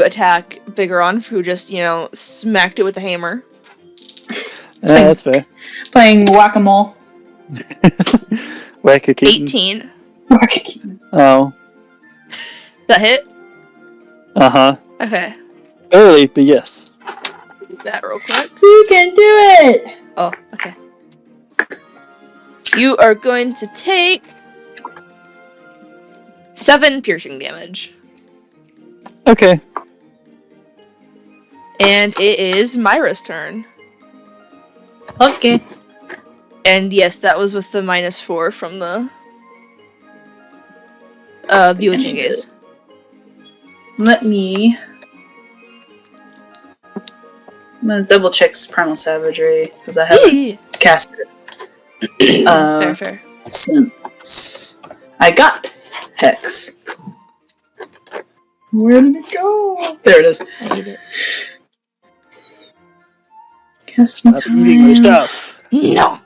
attack Biggoron, who just, smacked it with the hammer. That's fair. Playing whack-a-mole. Whack a Keaton. 18. Whack a Keaton. Oh. That hit? Uh-huh. Okay. Early, but yes. Do that real quick. You can do it! Oh, okay. You are going to take 7 piercing damage. Okay. And it is Myra's turn. Okay. And yes, that was with the -4 from the bewitching gaze. Let me... I'm gonna double check Primal Savagery, because I haven't cast it. Fair. Since I got Hex. Where did it go? There it is. I need it. Casting Stop eating your stuff. No.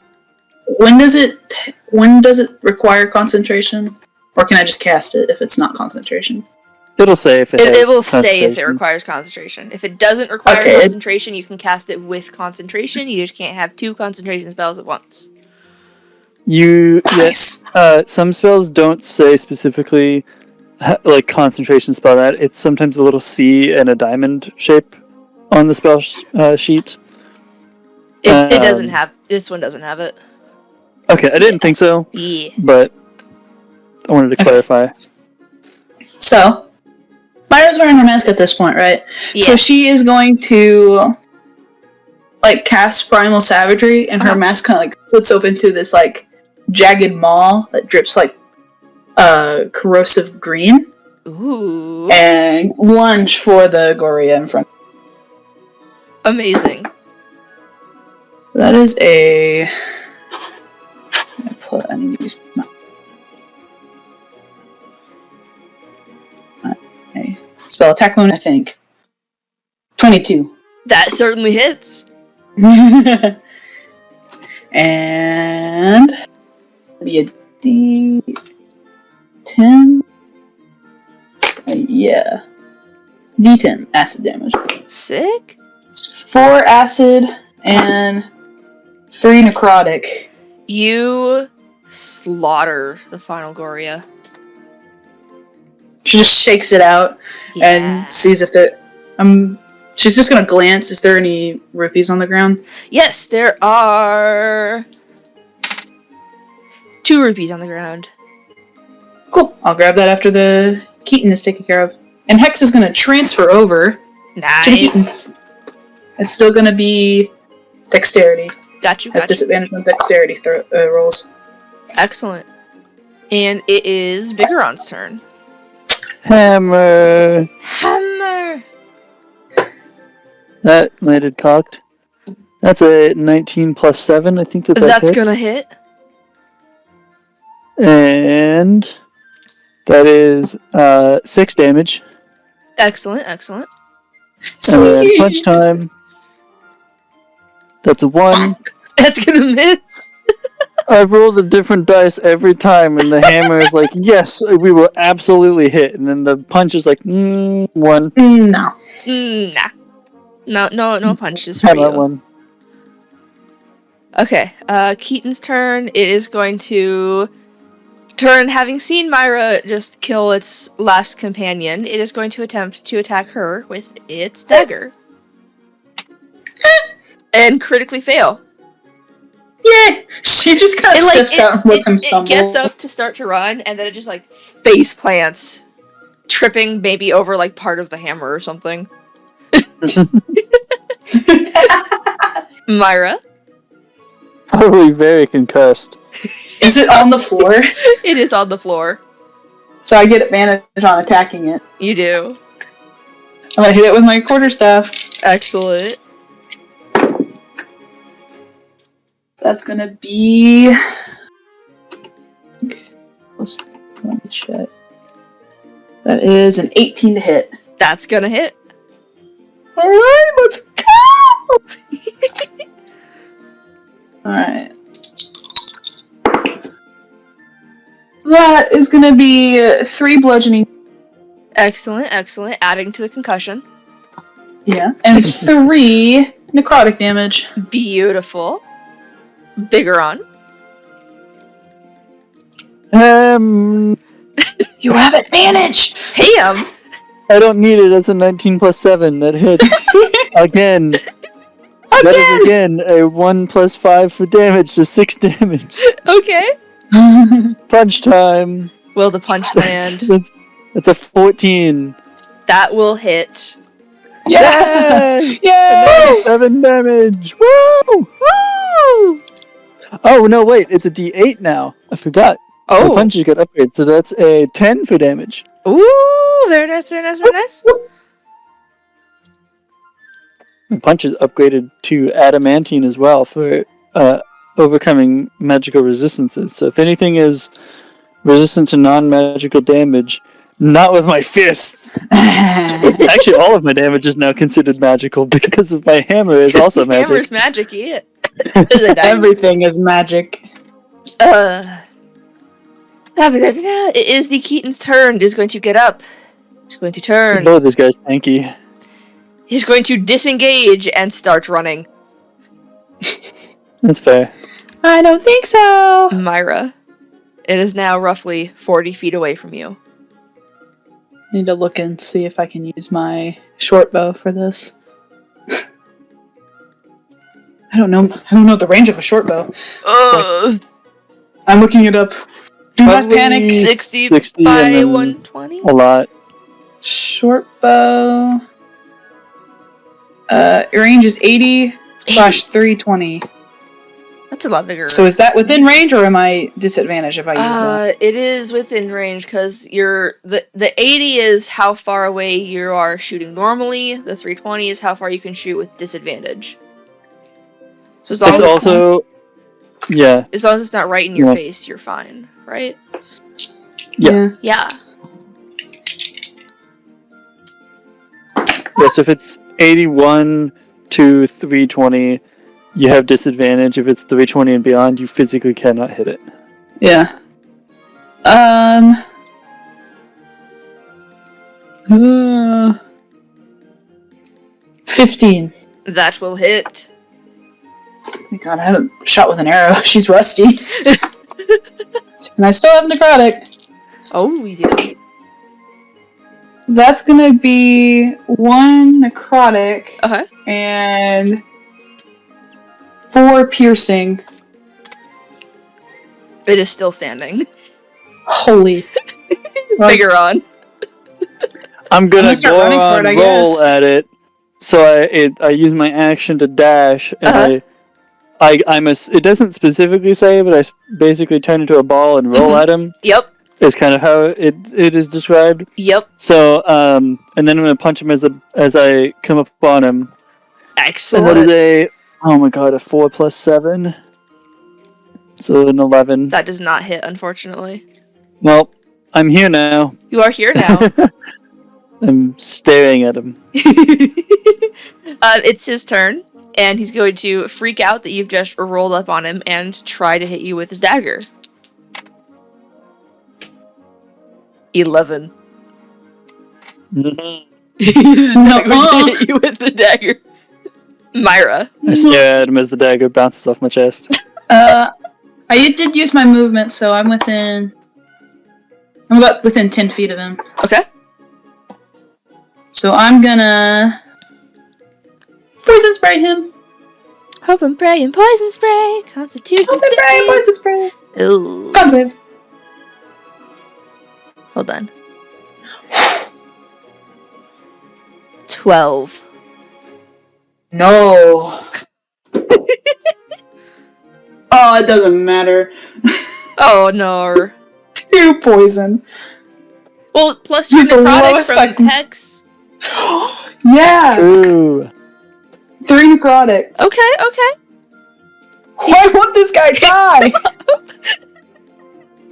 When does it require concentration? Or can I just cast it if it's not concentration? It'll say if it will say if it requires concentration. If it doesn't require concentration, you can cast it with concentration. You just can't have 2 concentration spells at once. Nice. Some spells don't say specifically like concentration spell that. It's sometimes a little C and a diamond shape on the spell sheet. It doesn't have, this one doesn't have it. Okay, I didn't think so. Yeah. But I wanted to clarify. So, Myra's wearing her mask at this point, right? Yeah. So she is going to cast Primal Savagery, and her mask kind of splits open to this jagged maw that drips corrosive green. Ooh. And lunge for the Goria in front. Amazing. That is a... I need to use my spell attack mode, I think. 22. That certainly hits. And... be a D10. 10. Yeah. D10 acid damage. Sick. 4 acid and 3 necrotic. You slaughter the final Goria. She just shakes it out and sees if the she's just gonna glance. Is there any rupees on the ground? Yes, there are 2 rupees on the ground. Cool. I'll grab that after the Keaton is taken care of. And Hex is gonna transfer over to the Nice. Keaton. It's still gonna be dexterity. Got you. Has disadvantage on dexterity rolls. Excellent. And it is Biggoron's turn. Hammer. Hammer. That landed cocked. That's a 19 plus 7. I think that That's hits. gonna hit. And that is 6 damage. Excellent. And then punch time. That's a 1. That's gonna miss. I rolled a different dice every time, and the hammer is like, yes, we will absolutely hit. And then the punch is like, 1. No. Nah. No punches for How you. about 1? Okay, Keaton's turn. It is going to turn, having seen Myra just kill its last companion, it is going to attempt to attack her with its dagger. And critically fail. Yeah! She just kind of steps out and lets him stumble. It gets up to start to run, and then it just, like, face plants, tripping maybe over, like, part of the hammer or something. Myra? Probably very concussed. Is it on the floor? It is on the floor. So I get advantage on attacking it. You do. I'm gonna hit it with my quarterstaff. Excellent. That's gonna be... Let me check. That is an 18 to hit. That's gonna hit. Alright, let's go! Alright. That is gonna be 3 bludgeoning. Excellent. Adding to the concussion. Yeah. And 3 necrotic damage. Beautiful. Biggoron. You have advantage! Ham! I don't need it. That's a 19 plus 7. That hits. Again. That is again a 1 plus 5 for damage, so 6 damage. Okay. Punch time. Will the punch land? It's a 14. That will hit. Yeah! Yay! Yay! 7 damage. Woo! Woo! Oh, no, wait. It's a d8 now. I forgot. Oh. The punches got upgraded, so that's a 10 for damage. Ooh, very nice. The punch is upgraded to adamantine as well for overcoming magical resistances. So if anything is resistant to non-magical damage, not with my fists. Actually, all of my damage is now considered magical because of my hammer is also magic. Hammer's magic, yeah. Everything is magic. It is the Keaton's turn. It is going to get up. He's going to turn. Oh, this guy's tanky. He's going to disengage and start running. That's fair. I don't think so. Myra, it is now roughly 40 feet away from you. I need to look and see if I can use my short bow for this. I don't know the range of a short bow. I'm looking it up. Do not panic. 60 60 by and then 120? A lot. Short bow. Range is 80/320. That's a lot bigger. So is that within range, or am I disadvantaged if I use that? It is within range because the 80 is how far away you are shooting normally. The 320 is how far you can shoot with disadvantage. So as long It's as also... Yeah. as long as it's not right in your Yeah. face, you're fine, right? Yeah. Yeah. Yeah, so if it's 81 to 320, you have disadvantage. If it's 320 and beyond, you physically cannot hit it. Yeah. 15. That will hit. Thank God, I haven't shot with an arrow. She's rusty. And I still have necrotic. Oh, we do. That's gonna be 1 necrotic Okay. and 4 piercing. It is still standing. Holy. Biggoron. I'm gonna start go running for on it, I roll guess. at it. So I use my action to dash, and it doesn't specifically say, but I basically turn into a ball and roll at him. Yep. Is kind of how it is described. Yep. So and then I'm gonna punch him as I come up on him. Excellent. And that is a 4 plus 7. So an 11. That does not hit, unfortunately. Well, I'm here now. You are here now. I'm staring at him. It's his turn, and he's going to freak out that you've just rolled up on him and try to hit you with his dagger. 11. He's not going to hit you with the dagger. Myra. I stare at him as the dagger bounces off my chest. I did use my movement, so I'm about within 10 feet of him. Okay. So I'm gonna poison spray him. Hope and pray and poison spray. Constitution Hope and pray, poison spray. Ooh. Con save. Hold on. 12. No. Oh, it doesn't matter. Oh no. 2 poison. Well, plus your You're the necrotic lowest from I can- Hex. Yeah. Ooh. 3 necrotic. Okay. Why won't this guy die?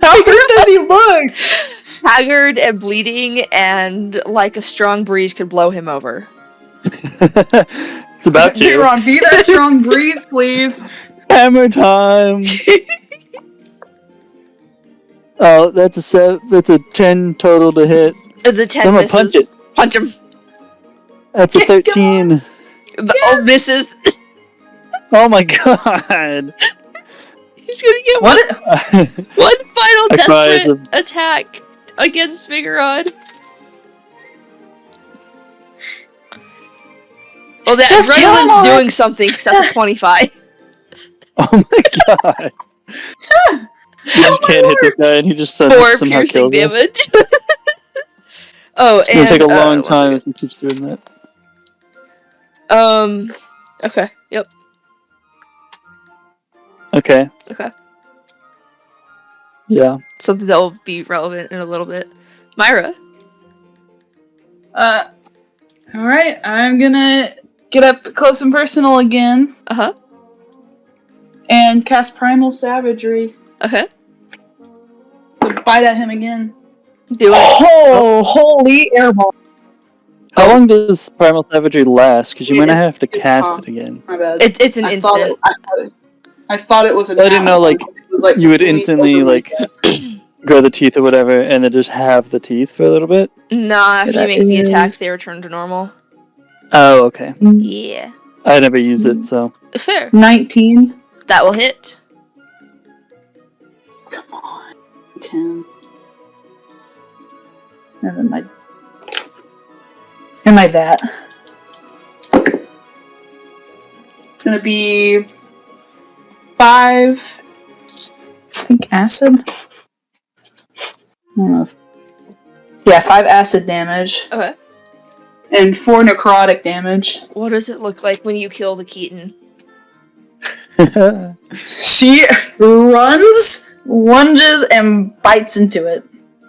How hurt does he look? Haggard and bleeding, and like a strong breeze could blow him over. It's about to. Gerudo, be that strong breeze, please. Hammer time. Oh, that's a 10 total to hit. The 10 I'm gonna misses. punch it. Punch him. That's a 13. Oh, misses. Oh my god. He's gonna get one final I cry as desperate attack against Biggoron. Oh, that Just kill him, adrenaline's Mark. doing something, because that's a 25. Oh my god. You just can't hit this guy, and he just 4 somehow piercing kills us. damage. Oh, It's gonna take a long one time if he keeps doing that. second. Okay. Yep. Okay. Okay. Yeah. Something that will be relevant in a little bit. Myra. Alright, I'm gonna get up close and personal again Uh-huh. and cast Primal Savagery Okay. to bite at him again. Do it. Oh, holy airball. How long does Primal Savagery last? Because you might It's- have to it's cast calm. it again. My bad. It's an I thought instant. I thought it was an I didn't know, like, it was, like, you would really instantly, overly like, fast. grow the teeth or whatever, and then just have the teeth for a little bit. Nah, after you That make the attack, is- they return to normal. Oh, okay. Yeah. I never use it, so. Fair. 19. That will hit. Come on. 10. And then my vat. It's gonna be 5. I think acid. I don't know. 5 acid damage Okay. and 4 necrotic damage. What does it look like when you kill the Keaton? She runs, lunges, and bites into it,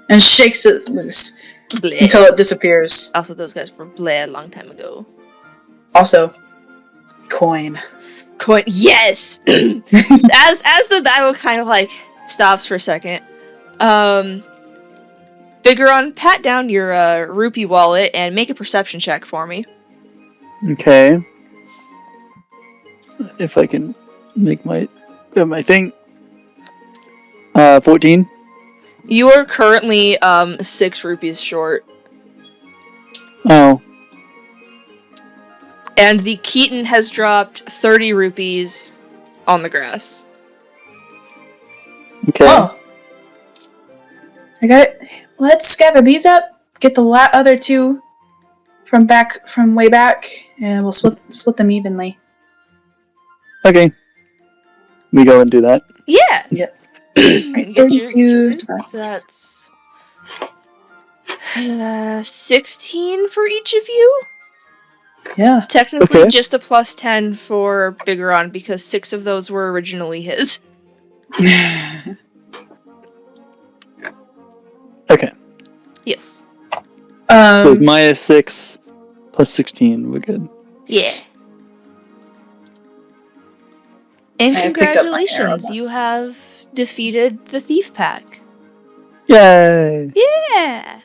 and shakes it loose Bleh. until it disappears. Also, those guys were bleh a long time ago. Also, coin. Coin. Yes. as the battle kind of like stops for a second, Biggoron, pat down your rupee wallet and make a perception check for me. Okay. If I can make my thing. 14. You are currently 6 rupees short. Oh. And the Keaton has dropped 30 rupees on the grass. Okay. Oh. I got it. Let's gather these up, get the other two from way back, and we'll split them evenly. Okay. We go and do that. Yeah. Yep. Get 32 your divided. so that's 16 for each of you. Yeah. Technically, Okay. just a plus 10 for Biggoron because 6 of those were originally his. Okay. Yes. So it's minus 6 plus 16. We're good. Yeah. And I picked up my congratulations, arrow. you have defeated the Thief Pack. Yay! Yeah!